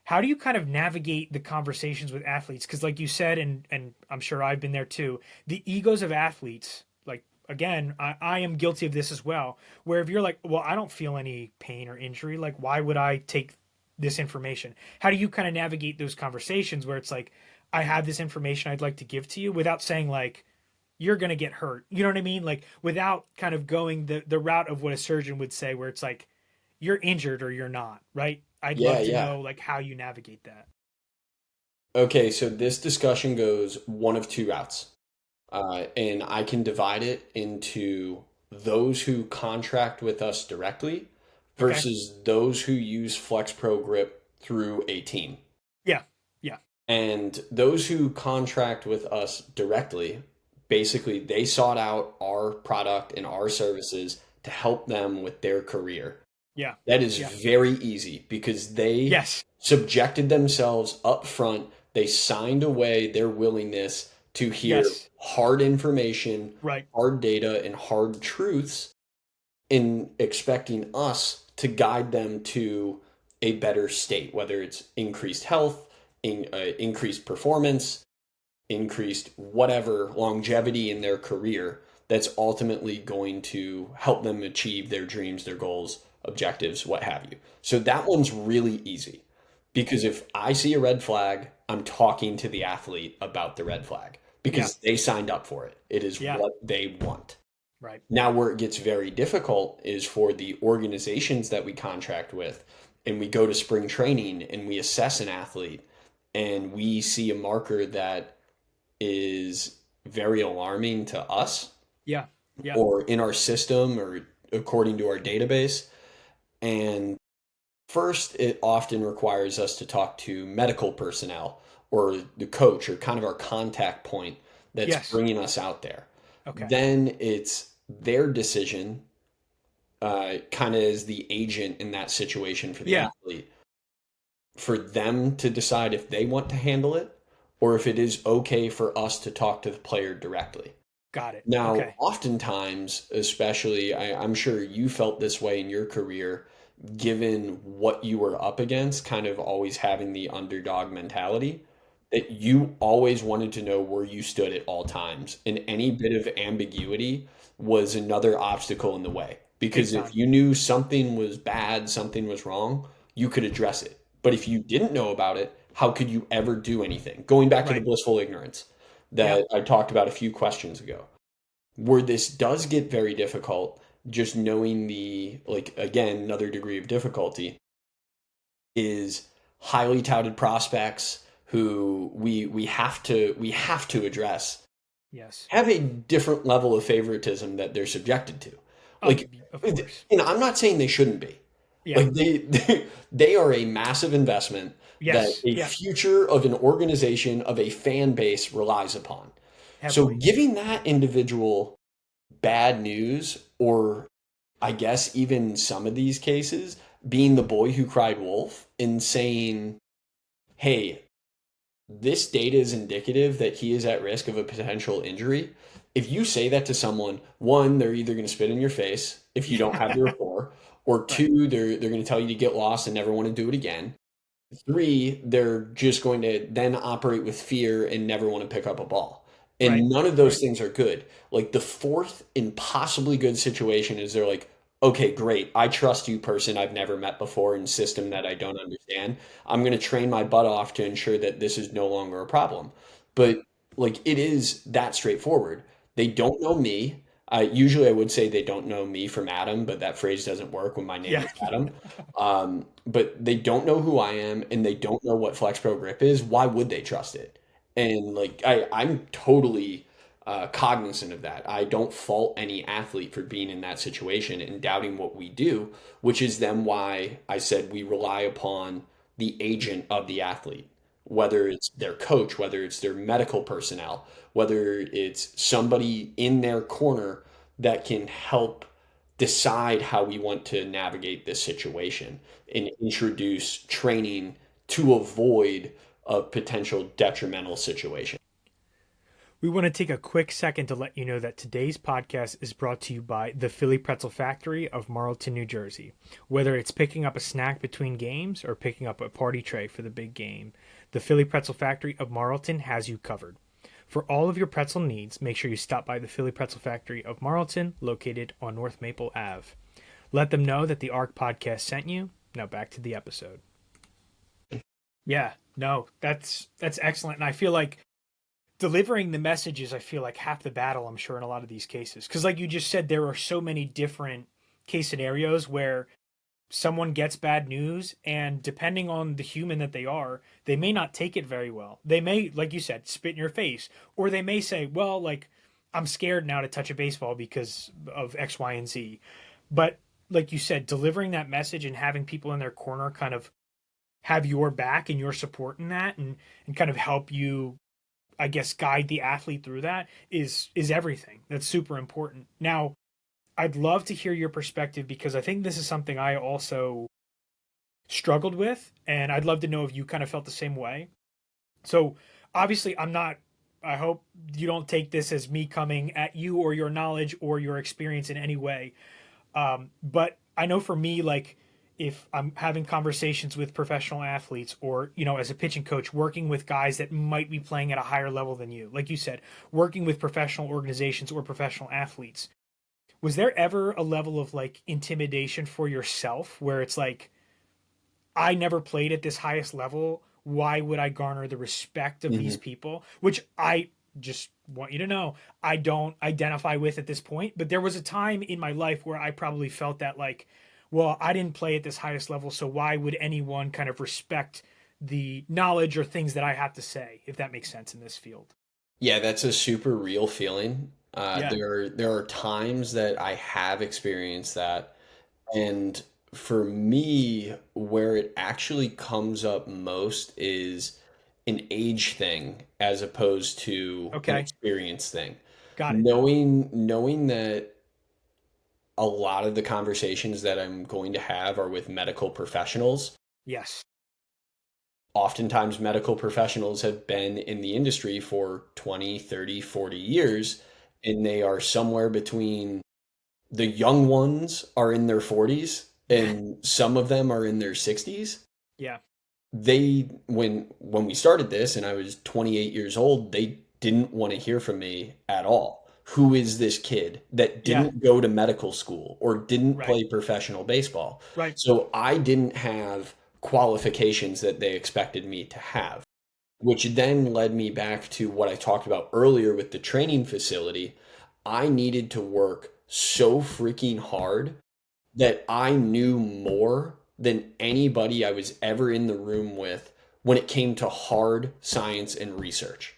How do you kind of navigate the conversations with athletes? Because, like you said, and I'm sure I've been there too, the egos of athletes, like, again, I am guilty of this as well, where if you're like, well, I don't feel any pain or injury, like, why would I take this information? How do you kind of navigate those conversations where it's like, I have this information I'd like to give to you without saying, like, you're going to get hurt? You know what I mean? Like, without kind of going the route of what a surgeon would say, where it's like, you're injured or you're not, right? I'd Yeah, love to yeah. know, like, how you navigate that. Okay, so this discussion goes one of two routes. And I can divide it into those who contract with us directly Okay. versus those who use FlexPro Grip through a team. Yeah. Yeah. And those who contract with us directly, basically, they sought out our product and our services to help them with their career. Yeah. That is Yeah. very easy because they Yes. subjected themselves up front. They signed away their willingness to hear Yes. hard information, Right. hard data, and hard truths in expecting us to guide them to a better state, whether it's increased health, increased performance, increased whatever longevity in their career that's ultimately going to help them achieve their dreams, their goals, objectives, what have you. So that one's really easy because if I see a red flag, I'm talking to the athlete about the red flag Yeah. because they signed up for it. It is Yeah. what they want. Right. Now, where it gets very difficult is for the organizations that we contract with, and we go to spring training and we assess an athlete and we see a marker that is very alarming to us Yeah. Yeah. or in our system or according to our database. And first, it often requires us to talk to medical personnel or the coach or kind of our contact point that's Yes. bringing us out there. Okay. Then it's their decision, kind of as the agent in that situation for the Yeah. athlete, for them to decide if they want to handle it or if it is okay for us to talk to the player directly. Got it. Now, Okay. oftentimes, especially, I'm sure you felt this way in your career, given what you were up against, kind of always having the underdog mentality, that you always wanted to know where you stood at all times. And any bit of ambiguity was another obstacle in the way. Big Because if time. you knew something was bad, something was wrong, you could address it. But if you didn't know about it, how could you ever do anything? Going back to the Right. blissful ignorance Yeah. that I talked about a few questions ago, where this does get very difficult, just knowing the, like, again, another degree of difficulty is highly touted prospects who we have to address Yes. have a different level of favoritism that they're subjected to. Like, Of course. I'm not saying they shouldn't be. Yeah. Like they are a massive investment that Yes. a Yeah. future of an organization, of a fan base relies upon. So Heavily. giving that individual bad news, or I guess even some of these cases, being the boy who cried wolf and saying, hey, this data is indicative that he is at risk of a potential injury. If you say that to someone, one, they're either going to spit in your face if you don't have the rapport, or Right. two, they're going to tell you to get lost and never want to do it again. Three, they're just going to then operate with fear and never want to pick up a ball. Right. And none of those Right. things are good. Like the fourth impossibly good situation is they're like, okay, great. I trust you, person I've never met before in system that I don't understand. I'm going to train my butt off to ensure that this is no longer a problem. But like it is that straightforward. They don't know me. Usually I would say they don't know me from Adam, but that phrase doesn't work when my name Yeah. is Adam. But they don't know who I am and they don't know what FlexPro Grip is. Why would they trust it? And like I'm totally cognizant of that. I don't fault any athlete for being in that situation and doubting what we do, which is then why I said we rely upon the agent of the athlete, whether it's their coach, whether it's their medical personnel, whether it's somebody in their corner that can help decide how we want to navigate this situation and introduce training to avoid a potential detrimental situation. We want to take a quick second to let you know that today's podcast is brought to you by the Philly Pretzel Factory of Marlton, New Jersey. Whether it's picking up a snack between games or picking up a party tray for the big game, the Philly Pretzel Factory of Marlton has you covered. For all of your pretzel needs, make sure you stop by the Philly Pretzel Factory of Marlton, located on North Maple Ave. Let them know that the ARC podcast sent you. Now back to the episode. Yeah, no, that's excellent. And I feel like delivering the messages, I feel like half the battle, I'm sure, in a lot of these cases. Because like you just said, there are so many different case scenarios where someone gets bad news, and depending on the human that they are, they may not take it very well. They may, like you said, spit in your face, or they may say, well, like, I'm scared now to touch a baseball because of X, Y, and Z. But like you said, delivering that message and having people in their corner kind of have your back and your support in that, and kind of help you, I guess, guide the athlete through that is everything. That's super important. Now, I'd love to hear your perspective because I think this is something I also struggled with, and I'd love to know if you kind of felt the same way. So, obviously, I'm not, I hope you don't take this as me coming at you or your knowledge or your experience in any way. But I know for me, like, if I'm having conversations with professional athletes or, as a pitching coach, working with guys that might be playing at a higher level than you, like you said, working with professional organizations or professional athletes, was there ever a level of like intimidation for yourself where it's like, I never played at this highest level. Why would I garner the respect of these Hmm. people? Which I just want you to know I don't identify with at this point. But there was a time in my life where I probably felt that, like, well, I didn't play at this highest level, so why would anyone kind of respect the knowledge or things that I have to say, if that makes sense in this field? Yeah, that's a super real feeling. Yeah. There are times that I have experienced that, and for me, where it actually comes up most is an age thing as opposed to an Okay. experience thing. Got it. Knowing that a lot of the conversations that I'm going to have are with medical professionals. Yes. Oftentimes, medical professionals have been in the industry for 20, 30, 40 years, and they are somewhere between the young ones are in their 40s Yeah. and some of them are in their 60s. Yeah. When we started this and I was 28 years old, they didn't want to hear from me at all. Who is this kid that Yeah. didn't go to medical school or didn't Right. play professional baseball? Right. So I didn't have qualifications that they expected me to have, which then led me back to what I talked about earlier with the training facility. I needed to work so freaking hard that I knew more than anybody I was ever in the room with when it came to hard science and research.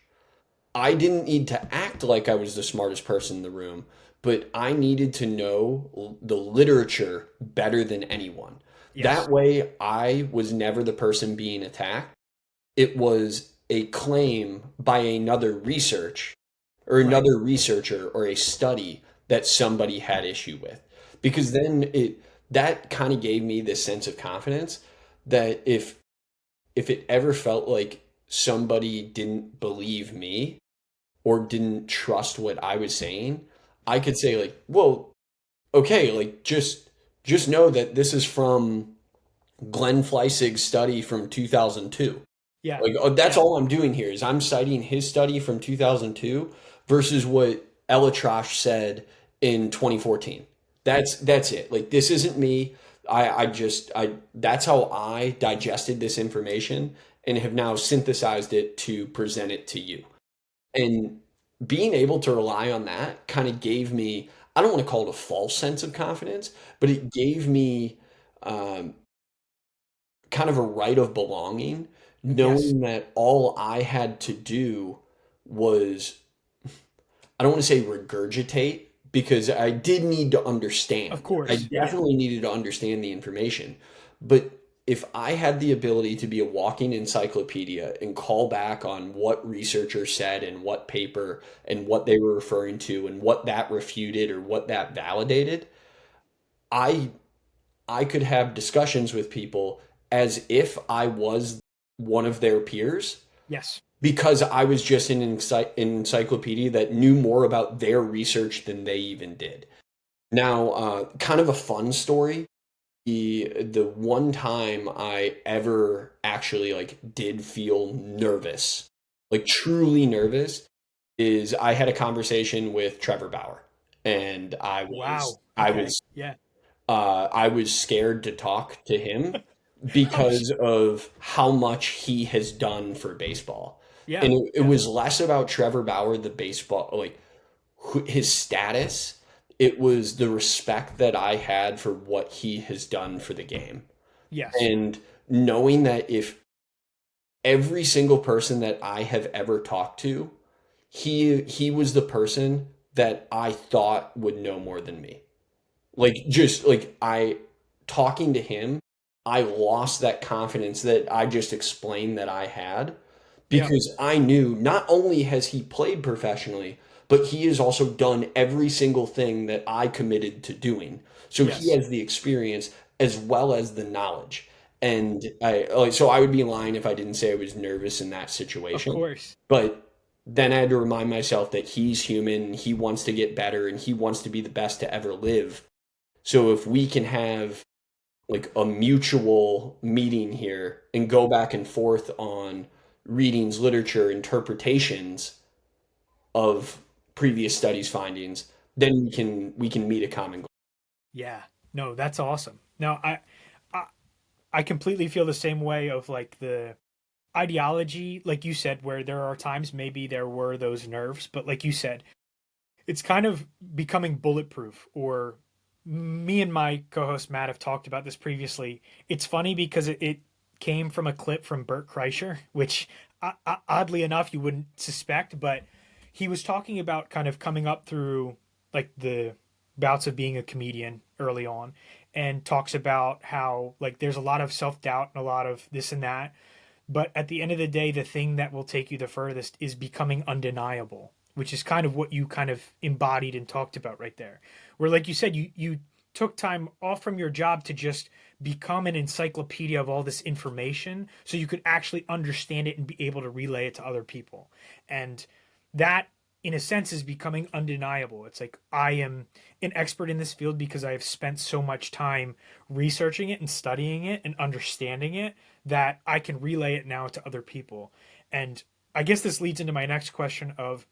I didn't need to act like I was the smartest person in the room, but I needed to know the literature better than anyone. Yes. That way, I was never the person being attacked. It was a claim by another research or Right. another researcher or a study that somebody had issue with. Because then it that kind of gave me this sense of confidence that if it ever felt like somebody didn't believe me or didn't trust what I was saying, I could say like, "Well, okay, like just know that this is from Glenn Fleisig's study from 2002." Yeah. Like, that's Yeah. all I'm doing here is I'm citing his study from 2002 versus what Elatrosh said in 2014. That's it. Like, this isn't me. I that's how I digested this information and have now synthesized it to present it to you. And being able to rely on that kind of gave me, I don't want to call it a false sense of confidence, but it gave me um, kind of a right of belonging, Yes. knowing that all I had to do was, I don't want to say regurgitate, because I did need to Of understand. I course. Yeah. definitely needed to understand the information. But if I had the ability to be a walking encyclopedia and call back on what researcher said and what paper and what they were referring to and what that refuted or what that validated, I I could have discussions with people as if I was one of their peers Yes. because I was just an encyclopedia that knew more about their research than they even did. Now, kind of a fun story. The one time I ever actually like did feel nervous, like truly nervous, is I had a conversation with Trevor Bauer, and Wow. Okay. Yeah. I was scared to talk to him I'm sh- because of how much he has done for baseball. yeah. And it Yeah. was less about Trevor Bauer, the baseball, like his status. it was the respect that I had for what he has done for the game. Yes. And knowing that if every single person that I have ever talked to, he was the person that I thought would know more than me. Like just like I talking to him, I lost that confidence that I just explained that I had Yep. because I knew not only has he played professionally, but he has also done every single thing that I committed to doing. So he Yes. has the experience as well as the knowledge. And so I would be lying if I didn't say I was nervous in that Of situation. course. But then I had to remind myself that he's human, he wants to get better, and he wants to be the best to ever live. So if we can have like a mutual meeting here and go back and forth on readings, literature, interpretations of previous studies findings, then we can meet a common goal. Yeah. No, that's awesome. No, I I completely feel the same way of like the ideology, like you said, where there are times maybe there were those nerves, but like you said, it's kind of becoming bulletproof. Or me and my co-host Matt have talked about this previously. It's funny because it came from a clip from Bert Kreischer, which oddly enough you wouldn't suspect, but he was talking about kind of coming up through like the bouts of being a comedian early on, and talks about how like there's a lot of self-doubt and a lot of this and that, but at the end of the day, the thing that will take you the furthest is becoming undeniable, which is kind of what you kind of embodied and talked about right there. Where, like you said, you took time off from your job to just become an encyclopedia of all this information so you could actually understand it and be able to relay it to other people. And that, in a sense, is becoming undeniable. It's like I am an expert in this field because I have spent so much time researching it and studying it and understanding it that I can relay it now to other people. And I guess this leads into my next question of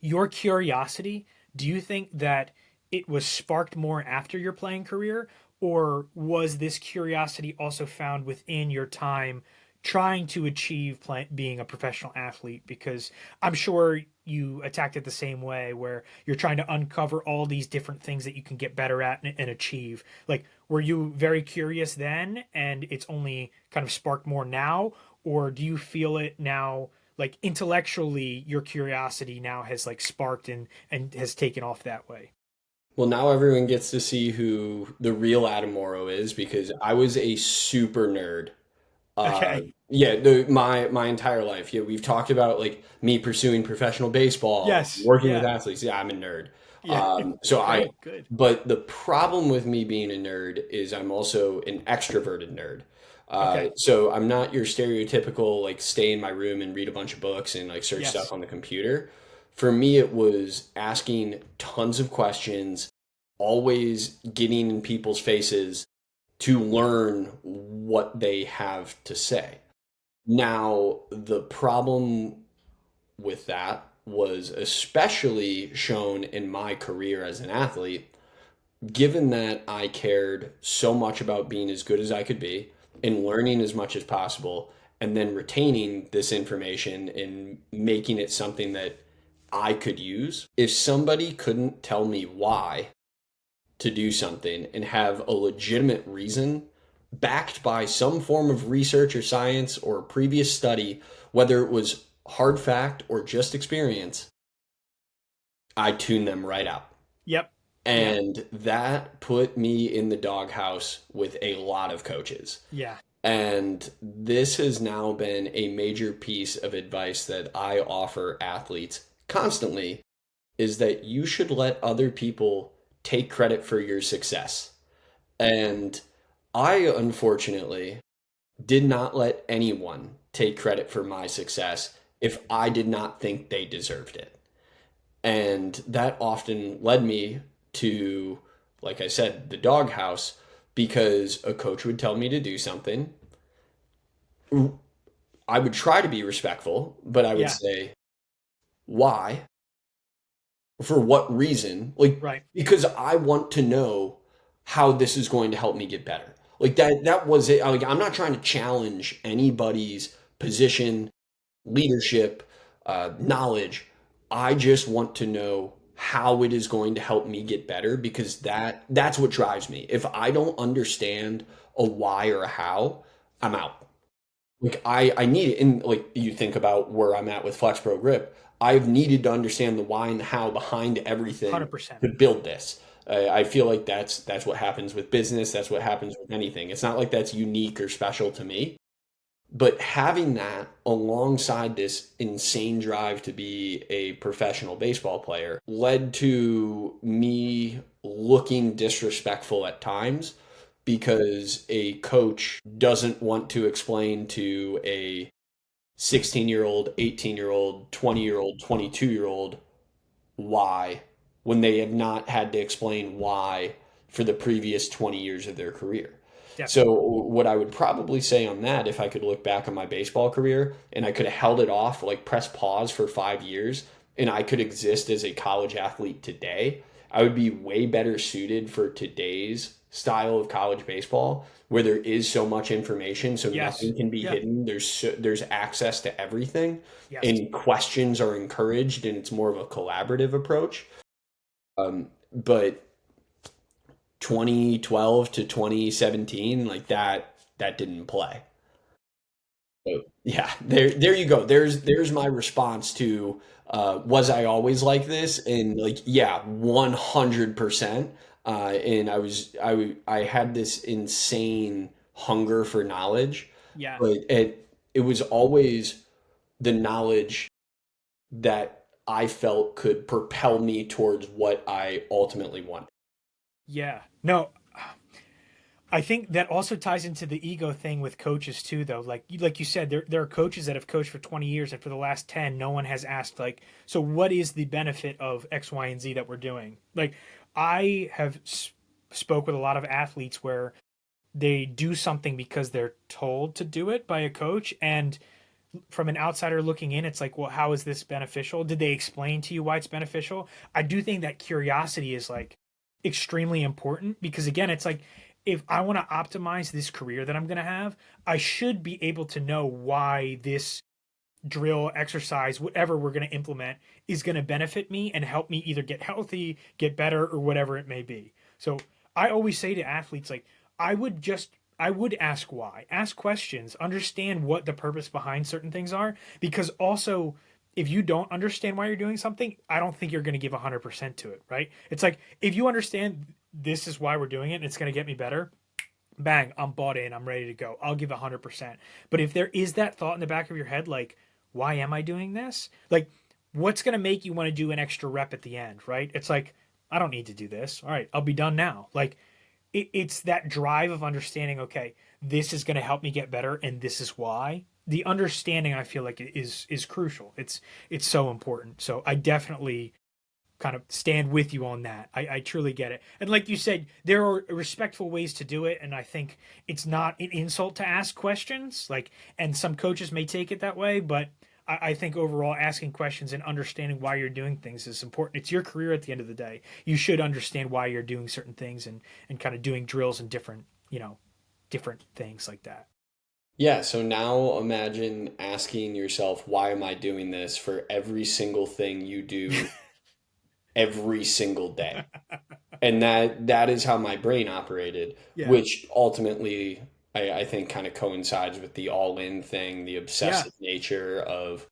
your curiosity. Do you think that it was sparked more after your playing career, or was this curiosity also found within your time trying to achieve being a professional athlete? Because I'm sure you attacked it the same way, where you're trying to uncover all these different things that you can get better at and achieve. Like, were you very curious then and it's only kind of sparked more now, or do you feel it now, like intellectually your curiosity now has like sparked and has taken off that way? Well, now everyone gets to see who the real Adam Moreau is because I was a super nerd. Okay. Yeah, my entire life. Yeah, we've talked about like me pursuing professional baseball, Yes. working with Yeah. athletes. Yeah, I'm a nerd. Yeah. So Great. Good. but the problem with me being a nerd is I'm also an extroverted nerd. Okay. So I'm not your stereotypical like stay in my room and read a bunch of books and like search stuff Yes. on the computer. For me, it was asking tons of questions, always getting in people's faces to learn what they have to say. Now, the problem with that was especially shown in my career as an athlete, given that I cared so much about being as good as I could be and learning as much as possible, and then retaining this information and making it something that I could use. If somebody couldn't tell me why to do something and have a legitimate reason backed by some form of research or science or previous study, whether it was hard fact or just experience, I tuned them right out. Yep. Yep. And that put me in the doghouse with a lot of coaches. Yeah. And this has now been a major piece of advice that I offer athletes constantly is that you should let other people take credit for your success. And I, unfortunately, did not let anyone take credit for my success if I did not think they deserved it. And that often led me to, like I said, the doghouse because a coach would tell me to do something. I would try to be respectful, but I would Yeah. say, why? For what reason? Like, Right. because I want to know how this is going to help me get better. Like that was it. Like, I'm not trying to challenge anybody's position, leadership, knowledge. I just want to know how it is going to help me get better, because that's what drives me. If I don't understand a why or a how, I'm out. Like I need it. And like you think about where I'm at with FlexPro Grip, I've needed to understand the why and the how behind everything 100%. to build this. I feel like that's what happens with business. That's what happens with anything. It's not like that's unique or special to me, but having that alongside this insane drive to be a professional baseball player led to me looking disrespectful at times because a coach doesn't want to explain to a 16-year-old, 18-year-old, 20-year-old, 22-year-old why when they have not had to explain why for the previous 20 years of their career. So Definitely. what I would probably say on that, if I could look back on my baseball career and I could have held it off, like press pause for 5 years, and I could exist as a college athlete today, I would be way better suited for today's style of college baseball where there is so much information, so Yes. nothing can be Yeah. hidden. There's access to everything, Yes. and questions are encouraged, and it's more of a collaborative approach. But 2012 to 2017, like that didn't play. So, yeah, there you go. There's my response to was I always like this? And like, yeah, 100%. And I had this insane hunger for knowledge, Yeah. but it was always the knowledge that I felt could propel me towards what I ultimately wanted. Yeah. No, I think that also ties into the ego thing with coaches too, though. Like you said, there are coaches that have coached for 20 years, and for the last 10, no one has asked like, so what is the benefit of X, Y, and Z that we're doing? Like, I have spoke with a lot of athletes where they do something because they're told to do it by a coach, and from an outsider looking in, it's like, well, how is this beneficial? Did they explain to you why it's beneficial? I do think that curiosity is like extremely important because again, it's like if I want to optimize this career that I'm going to have, I should be able to know why this drill, exercise, whatever we're going to implement is going to benefit me and help me either get healthy, get better, or whatever it may be. So I always say to athletes, like, I would ask why, ask questions, understand what the purpose behind certain things are, because also, if you don't understand why you're doing something, I don't think you're going to give 100% to it, right? It's like, if you understand this is why we're doing it and it's going to get me better, bang, I'm bought in, I'm ready to go. I'll give 100%. But if there is that thought in the back of your head, like, why am I doing this? Like, what's going to make you want to do an extra rep at the end, right? It's like, I don't need to do this. All right, I'll be done now. Like, it's that drive of understanding, okay, this is going to help me get better and this is why. The understanding, I feel like, is crucial. It's so important. So I definitely kind of stand with you on that. I truly get it. And like you said, there are respectful ways to do it. And I think it's not an insult to ask questions. Like, and some coaches may take it that way, but I think overall asking questions and understanding why you're doing things is important. It's your career at the end of the day. You should understand why you're doing certain things and kind of doing drills and different, different things like that. Yeah, so now imagine asking yourself, why am I doing this for every single thing you do every single day? And that is how my brain operated, Yeah. which ultimately I think kind of coincides with the all-in thing, the Yeah. obsessive nature of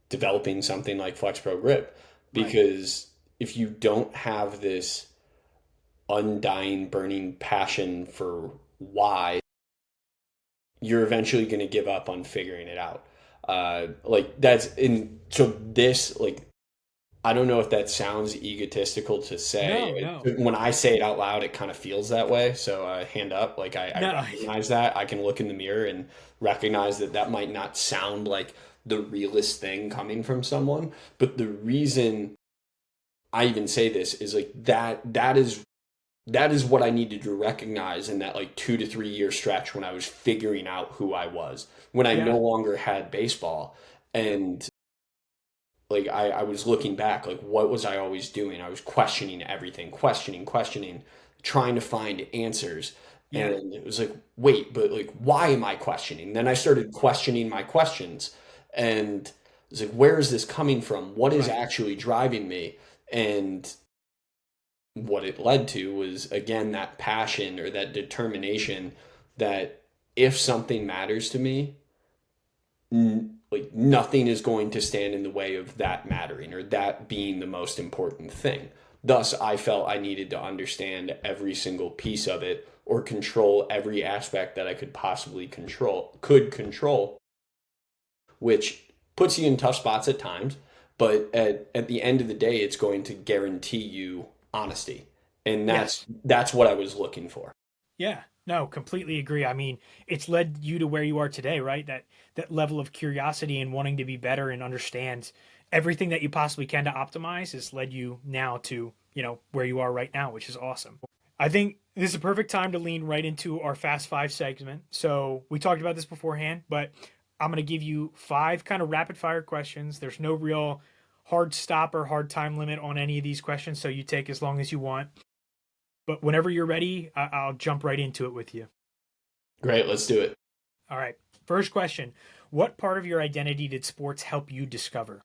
developing something like FlexPro Grip. Right. Because if you don't have this undying, burning passion for why, you're eventually going to give up on figuring it out. Like that's in so this like I don't know if that sounds egotistical to say. No, no. When I say it out loud, it kind of feels that way. So hand up, like I No. recognize that. I can look in the mirror and recognize that that might not sound like the realest thing coming from someone. But the reason I even say this is like that is what I needed to recognize in that like 2 to 3 year stretch when I was figuring out who I was, when I no Yeah. longer had baseball. And like I was looking back, like what was I always doing? I was questioning everything, questioning, trying to find answers. Yeah. And it was like, wait, but like why am I questioning? Then I started questioning my questions and it was like, where is this coming from? What is Right. actually driving me? And what it led to was, again, that passion or that determination that if something matters to me, like nothing is going to stand in the way of that mattering or that being the most important thing. Thus, I felt I needed to understand every single piece of it or control every aspect that I could possibly control, which puts you in tough spots at times. But at the end of the day, it's going to guarantee you honesty. And Yes. that's what I was looking for. Yeah. No, completely agree. I mean, it's led you to where you are today, right? That level of curiosity and wanting to be better and understand everything that you possibly can to optimize has led you now to, where you are right now, which is awesome. I think this is a perfect time to lean right into our Fast Five segment. So we talked about this beforehand, but I'm going to give you five kind of rapid fire questions. There's no real hard stop or hard time limit on any of these questions, so you take as long as you want. But whenever you're ready, I'll jump right into it with you. Great, let's do it. All right. First question. What part of your identity did sports help you discover?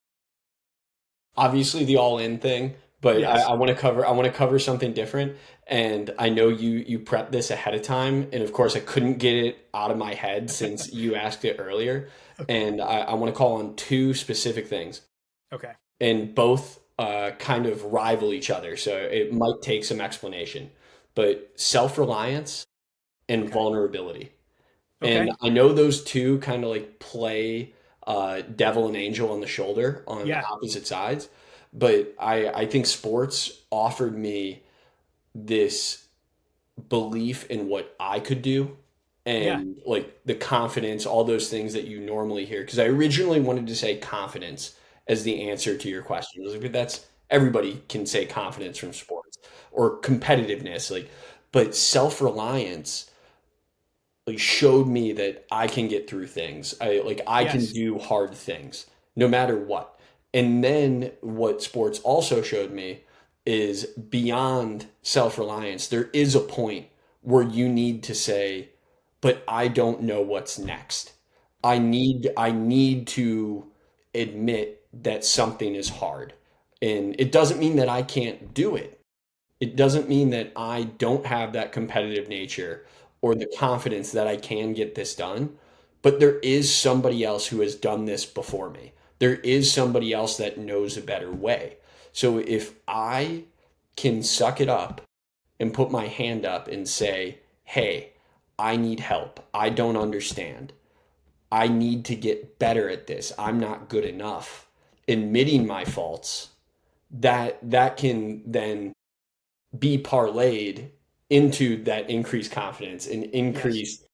Obviously the all in thing, but Yes. I want to cover something different. And I know you prepped this ahead of time, and of course I couldn't get it out of my head since you asked it earlier. Okay. And I want to call on two specific things, Okay. and both kind of rival each other, so it might take some explanation. But self-reliance and Okay. vulnerability. And Okay. I know those two kind of like play devil and angel on the shoulder on Yeah. opposite sides. But I think sports offered me this belief in what I could do Yeah. and like the confidence, all those things that you normally hear. Because I originally wanted to say confidence as the answer to your question. I was like, but that's everybody can say confidence from sports or competitiveness, like, but self-reliance like showed me that I can get through things. I can Yes. do hard things no matter what. And then what sports also showed me is beyond self-reliance, there is a point where you need to say, but I don't know what's next. I need to admit that something is hard. And it doesn't mean that I can't do it. It doesn't mean that I don't have that competitive nature or the confidence that I can get this done, but there is somebody else who has done this before me. There is somebody else that knows a better way. So if I can suck it up and put my hand up and say, hey, I need help. I don't understand. I need to get better at this. I'm not good enough. Admitting my faults, that can then be parlayed into that increased confidence and Yes. increased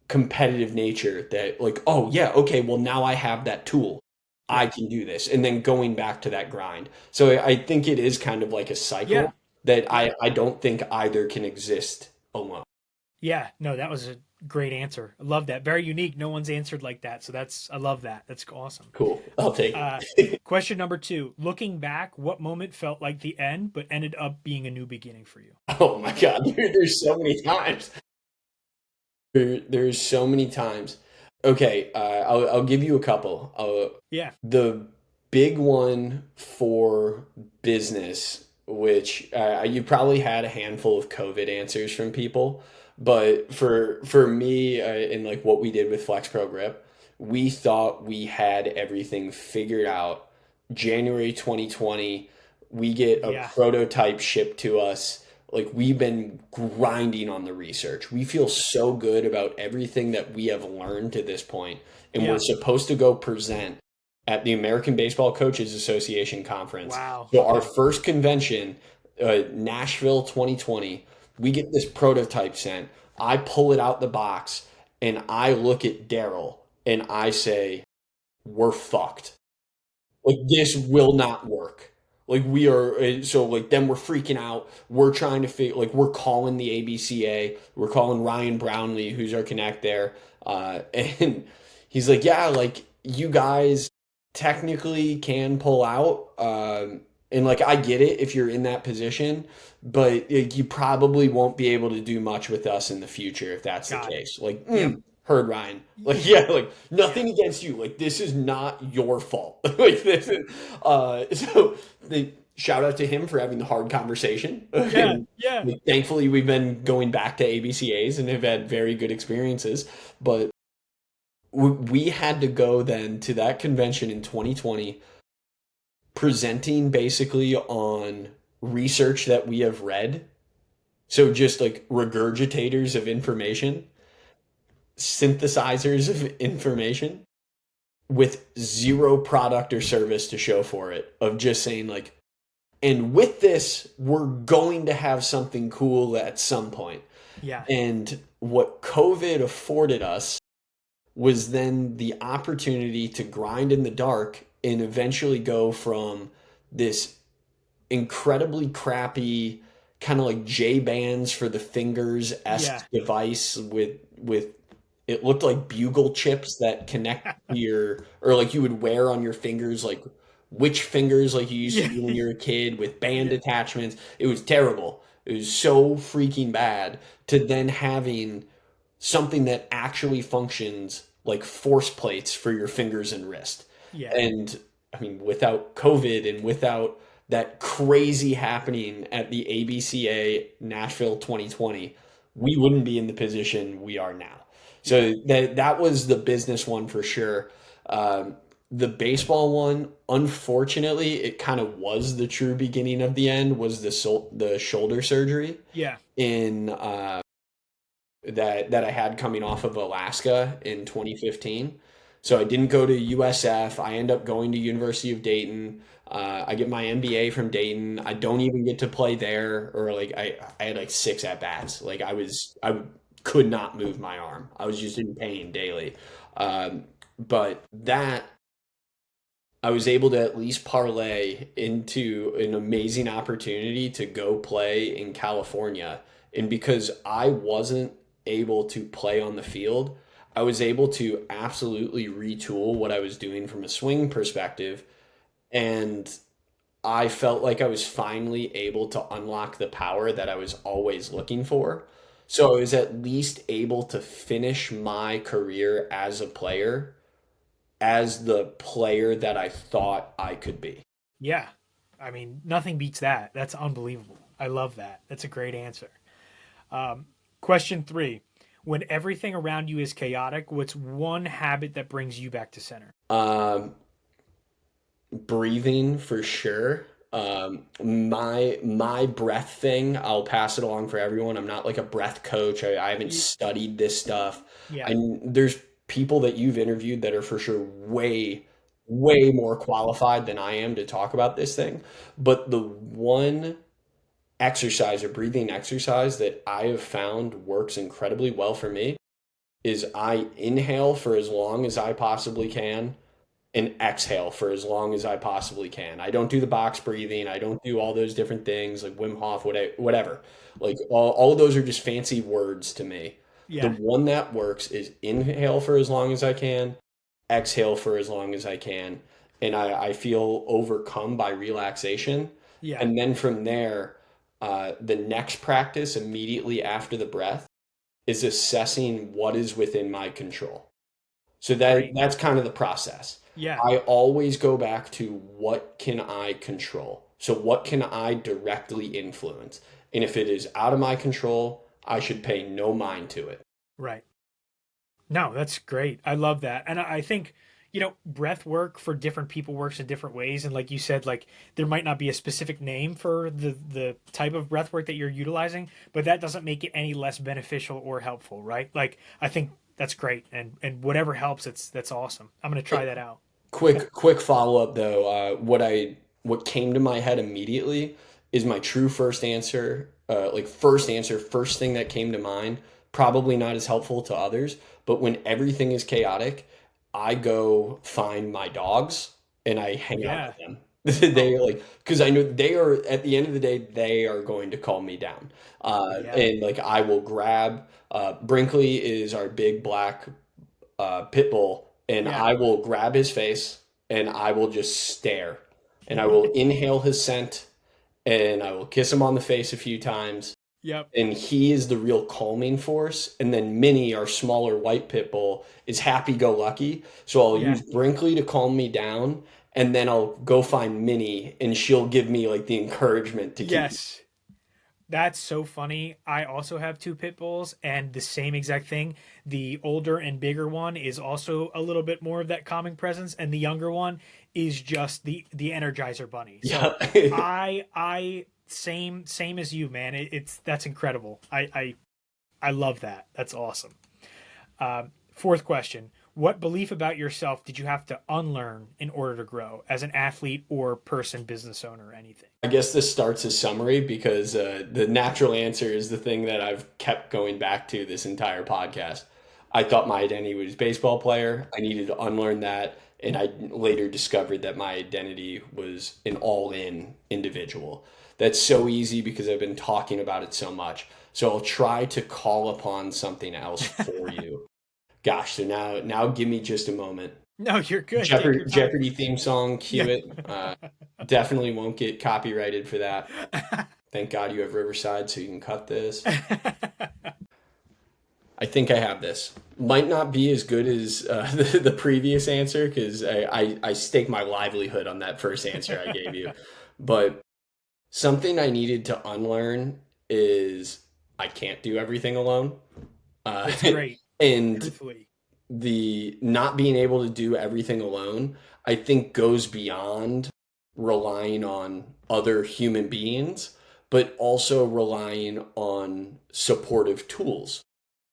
competitive nature that like, oh yeah, okay, well now I have that tool. I Yeah. can do this. And then going back to that grind. So I think it is kind of like a cycle Yeah. that Yeah. I don't think either can exist alone. Yeah. No, that was a great answer. I love that. Very unique. No one's answered like that. So I love that. That's awesome. Cool. I'll take Uh, it. Question number two. Looking back, what moment felt like the end, but ended up being a new beginning for you? Oh my God. There's so many times. There's so many times. Okay, I'll give you a couple. Yeah. The big one for business, which you probably had a handful of COVID answers from people, but for me and like what we did with FlexPro Grip, we thought we had everything figured out. January 2020, we get a Yeah. prototype shipped to us. Like we've been grinding on the research. We feel so good about everything that we have learned to this point, and we're Yeah. supposed to go present at the American Baseball Coaches Association conference. Wow. So our Okay. first convention, Nashville 2020, we get this prototype sent. I pull it out the box and I look at Daryl and I say, "We're fucked. Like this will not work." Like we are so like then we're freaking out. We're trying to figure like we're calling the ABCA. We're calling Ryan Brownlee, who's our connect there, and he's like, "Yeah, like you guys technically can pull out, and like I get it if you're in that position, but like, you probably won't be able to do much with us in the future if that's the Got it. case." Like, Yep. heard Ryan. Like, yeah, like Yeah. nothing against you. Like, this is not your fault. Like, this is, so shout out to him for having the hard conversation. Yeah, And yeah, like, thankfully, we've been going back to ABCAs and have had very good experiences. But we had to go then to that convention in 2020, presenting basically on research that we have read. So just like regurgitators of information, synthesizers of information with zero product or service to show for it, of just saying like, and with this, we're going to have something cool at some point. yeah, And what COVID afforded us was then the opportunity to grind in the dark and eventually go from this incredibly crappy kind of like J bands for the fingers esque yeah, device with it looked like bugle chips that connect to your, or like you would wear on your fingers, like which fingers like you used to yeah, do when you were a kid, with band yeah, attachments. It was terrible. It was so freaking bad, to then having something that actually functions like force plates for your fingers and wrist. yeah, And I mean, without COVID and without that crazy happening at the ABCA Nashville 2020, we wouldn't be in the position we are now. yeah, So that was the business one for sure. The baseball one, unfortunately, it kind of was the true beginning of the end. Was the shoulder surgery yeah, in that I had coming off of Alaska in 2015. So I didn't go to USF. I end up going to University of Dayton. I get my MBA from Dayton. I don't even get to play there, or like I had like six at bats. Like I could not move my arm. I was just in pain daily. But that I was able to at least parlay into an amazing opportunity to go play in California. And because I wasn't able to play on the field, I was able to absolutely retool what I was doing from a swing perspective. And I felt like I was finally able to unlock the power that I was always looking for. So I was at least able to finish my career as a player as the player that I thought I could be. yeah. I mean, nothing beats that. That's unbelievable. I love that. That's a great answer. Um, Question three. When everything around you is chaotic, what's one habit that brings you back to center? Um, Breathing for sure. My breath thing, I'll pass it along for everyone. I'm not like a breath coach. I haven't Y- studied this stuff. Yeah, I There's people that you've interviewed that are for sure way more qualified than I am to talk about this thing. But the one exercise or breathing exercise that I have found works incredibly well for me is I inhale for as long as I possibly can and exhale for as long as I possibly can. I don't do the box breathing. I don't do all those different things like Wim Hof, whatever. Like all of those are just fancy words to me. The yeah, one that works is inhale for as long as I can, exhale for as long as I can. And I feel overcome by relaxation. yeah. And then from there, the next practice immediately after the breath is assessing what is within my control. So Great. that's kind of the process. Yeah, I always go back to what can I control? So what can I directly influence? And if it is out of my control, I should pay no mind to it. right. No, that's great. I love that. And I think, breath work for different people works in different ways. And like you said, like there might not be a specific name for the type of breath work that you're utilizing, but that doesn't make it any less beneficial or helpful, right? Like I think that's great. And whatever helps, that's awesome. I'm gonna try that out. Quick follow up though. What came to my head immediately is my true first answer. First thing that came to mind. Probably not as helpful to others, but when everything is chaotic, I go find my dogs and I hang out Yeah. with them. Oh, They like, because I know they are, at the end of the day, they are going to calm me down. yeah. And like I will grab Brinkley is our big black pit bull, and Yeah. I will grab his face and I will just stare, and I will inhale his scent, and I will kiss him on the face a few times, Yep. and he is the real calming force. And then Minnie, our smaller white pit bull, is happy go lucky. So I'll Yeah. use Brinkley to calm me down, and then I'll go find Minnie and she'll give me like the encouragement to keep. Yes. That's so funny. I also have two pit bulls, and the same exact thing. The older and bigger one is also a little bit more of that calming presence, and the younger one is just the Energizer Bunny. So Yeah. I same as you, man. It's that's incredible. I love that. That's awesome. Fourth question. What belief about yourself did you have to unlearn in order to grow as an athlete or person, business owner, or anything? I guess this starts a summary because the natural answer is the thing that I've kept going back to this entire podcast. I thought my identity was baseball player. I needed to unlearn that. And I later discovered that my identity was an all in individual. That's so easy because I've been talking about it so much. So I'll try to call upon something else for you. Gosh, so now give me just a moment. No, you're good. Take your time. Jeopardy theme song, cue Yeah. it. Definitely won't get copyrighted for that. Thank God you have Riverside so you can cut this. I think I have this. Might not be as good as the previous answer because I stake my livelihood on that first answer I gave you. But something I needed to unlearn is I can't do everything alone. Uh, That's great. and Truthfully. the not being able to do everything alone, I think goes beyond relying on other human beings, but also relying on supportive tools.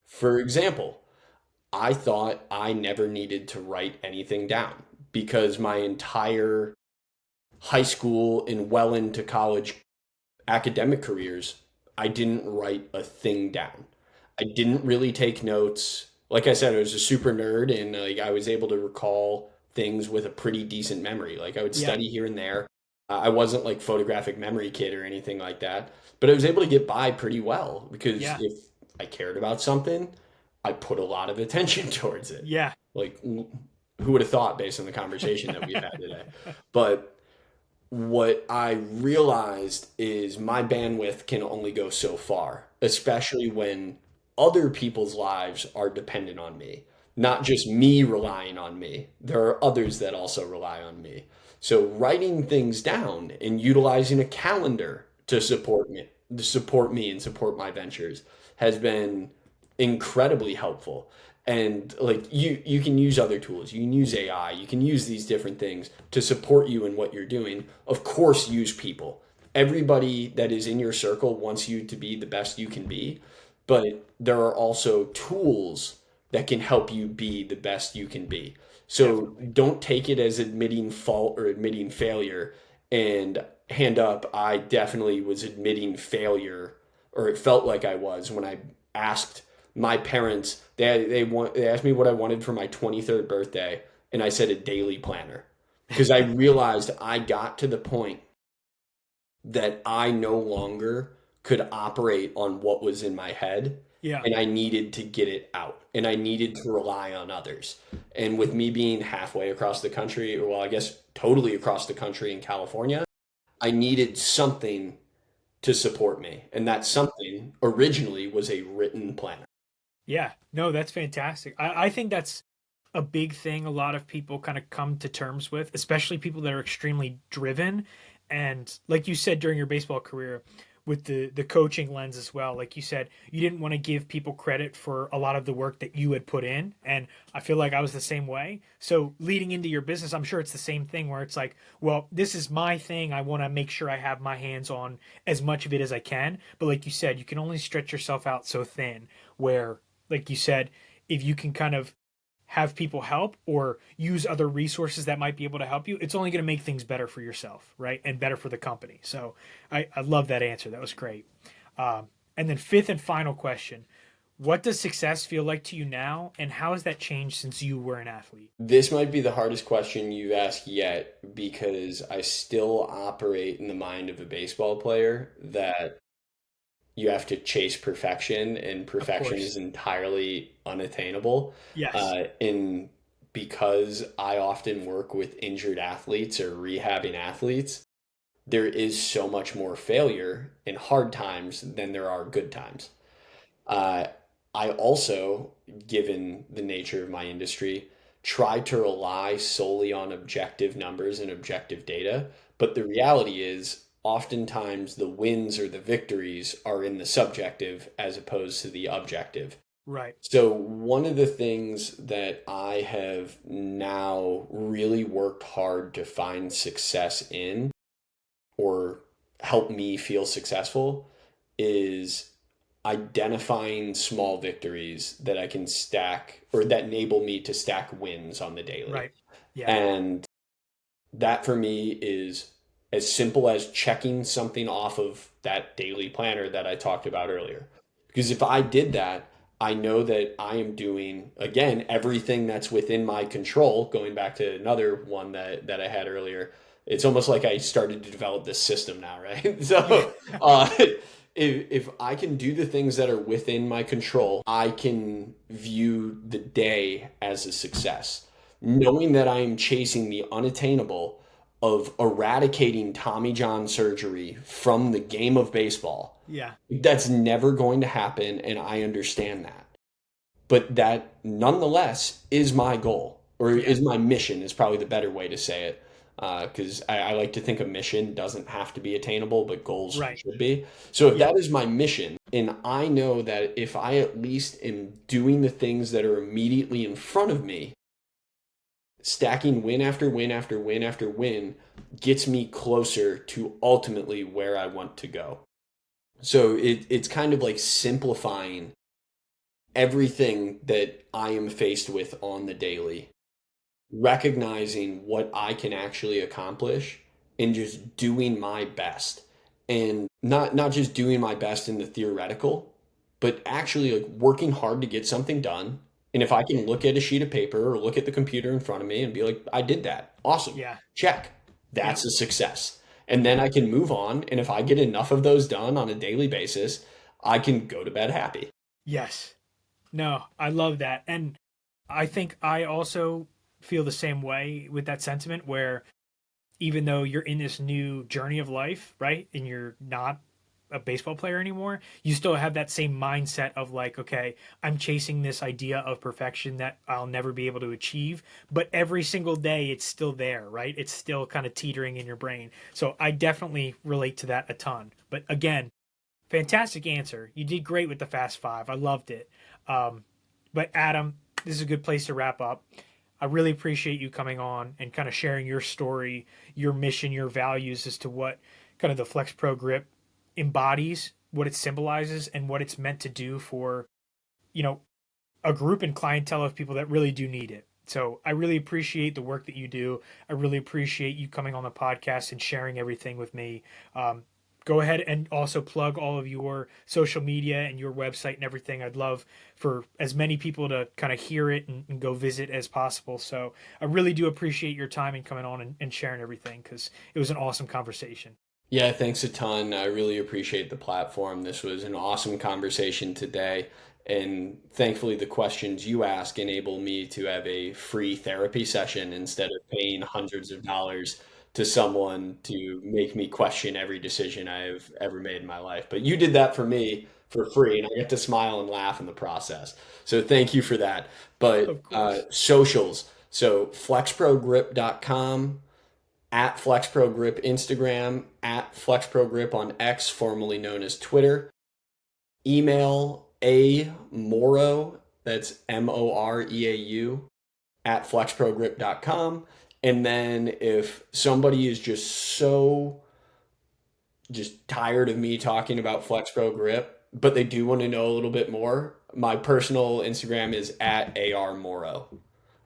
For example, I thought I never needed to write anything down because my entire high school and well into college academic careers, I didn't write a thing down. I didn't really take notes. Like I said, I was a super nerd and like I was able to recall things with a pretty decent memory. Like I would Yeah. study here and there. I wasn't like photographic memory kid or anything like that, but I was able to get by pretty well because Yeah. if I cared about something, I put a lot of attention towards it. Yeah. Like who would have thought based on the conversation that we've had today? But what I realized is my bandwidth can only go so far, especially when other people's lives are dependent on me, not just me relying on me. There are others that also rely on me. So writing things down and utilizing a calendar to support me and support my ventures has been incredibly helpful. And like you can use other tools. You can use AI. You can use these different things to support you in what you're doing. Of course, use people. Everybody that is in your circle wants you to be the best you can be, but there are also tools that can help you be the best you can be. So Definitely. don't take it as admitting fault or admitting failure. And hand up, I definitely was admitting failure, or it felt like I was when I asked my parents. They asked me what I wanted for my 23rd birthday, and I said a daily planner because I realized I got to the point that I no longer could operate on what was in my head, Yeah. and I needed to get it out and I needed to rely on others. And with me being halfway across the country, or well, I guess totally across the country in California, I needed something to support me. And that something originally was a written planner. Yeah. No, that's fantastic. I think that's a big thing a lot of people kind of come to terms with, especially people that are extremely driven. And like you said during your baseball career, with the coaching lens as well, like you said, you didn't want to give people credit for a lot of the work that you had put in. And I feel like I was the same way. So leading into your business, I'm sure it's the same thing where it's like, well, this is my thing. I want to make sure I have my hands on as much of it as I can. But like you said, you can only stretch yourself out so thin where, like you said, if you can kind of have people help or use other resources that might be able to help you, it's only going to make things better for yourself, right? And better for the company. So I love that answer. That was great. And then fifth and final question. What does success feel like to you now? And how has that changed since you were an athlete? This might be the hardest question you've asked yet because I still operate in the mind of a baseball player that you have to chase perfection, and Of perfection course. is entirely unattainable. Yes. And because I often work with injured athletes or rehabbing athletes, there is so much more failure in hard times than there are good times. Uh, I also, given the nature of my industry, try to rely solely on objective numbers and objective data. But the reality is, oftentimes the wins or the victories are in the subjective as opposed to the objective. Right. So, one of the things that I have now really worked hard to find success in or help me feel successful is identifying small victories that I can stack or that enable me to stack wins on the daily. Right. Yeah. And that for me is as simple as checking something off of that daily planner that I talked about earlier. Because if I did that, I know that I am doing, again, everything that's within my control. Going back to another one that I had earlier, it's almost like I started to develop this system now, right? So if I can do the things that are within my control, I can view the day as a success. Knowing that I am chasing the unattainable of eradicating Tommy John surgery from the game of baseball, Yeah. that's never going to happen, and I understand that. But that nonetheless is my goal, or Yeah. is my mission, is probably the better way to say it. Because I like to think a mission doesn't have to be attainable, but goals Right. should be. So if Yeah. that is my mission, and I know that if I at least am doing the things that are immediately in front of me, stacking win after win after win after win gets me closer to ultimately where I want to go. So it's kind of like simplifying everything that I am faced with on the daily, recognizing what I can actually accomplish and just doing my best. And not just doing my best in the theoretical, but actually like working hard to get something done. And if I can look at a sheet of paper or look at the computer in front of me and be like, I did that. Awesome. Yeah. Check. Yeah. That's a success. And then I can move on. And if I get enough of those done on a daily basis, I can go to bed happy. Yes. No, I love that. And I think I also feel the same way with that sentiment where even though you're in this new journey of life, right? And you're not a baseball player anymore, you still have that same mindset of like, okay, I'm chasing this idea of perfection that I'll never be able to achieve. But every single day it's still there, right? It's still kind of teetering in your brain. So I definitely relate to that a ton. But again, fantastic answer. You did great with the Fast Five. I loved it. But Adam, this is a good place to wrap up. I really appreciate you coming on and kind of sharing your story, your mission, your values as to what kind of the FlexPro Grip embodies, what it symbolizes, and what it's meant to do for, you know, a group and clientele of people that really do need it. So I really appreciate the work that you do. I really appreciate you coming on the podcast and sharing everything with me. Go ahead and also plug all of your social media and your website and everything. I'd love for as many people to kind of hear it and go visit as possible. So I really do appreciate your time and coming on and sharing everything because it was an awesome conversation. Yeah, thanks a ton. I really appreciate the platform. This was an awesome conversation today. And thankfully, the questions you ask enable me to have a free therapy session instead of paying hundreds of dollars to someone to make me question every decision I've ever made in my life. But you did that for me for free, and I get to smile and laugh in the process. So thank you for that. But Of course. socials. So flexprogrip.com, at FlexPro Grip Instagram, at FlexPro Grip on X, formerly known as Twitter. Email A Moreau, that's Moreau, at flexprogrip.com. And then if somebody is just tired of me talking about FlexPro Grip, but they do want to know a little bit more, my personal Instagram is at AR Moreau.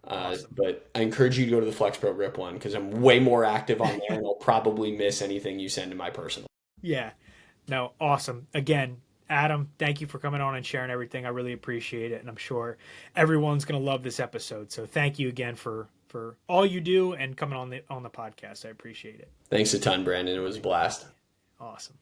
Awesome. But I encourage you to go to the FlexPro Grip one because I'm way more active on there and I'll probably miss anything you send to my personal. Yeah. No, awesome. Again, Adam, thank you for coming on and sharing everything. I really appreciate it. And I'm sure everyone's going to love this episode. So thank you again for all you do and coming on the podcast. I appreciate it. Thanks a ton, Brandon. It was a blast. Awesome.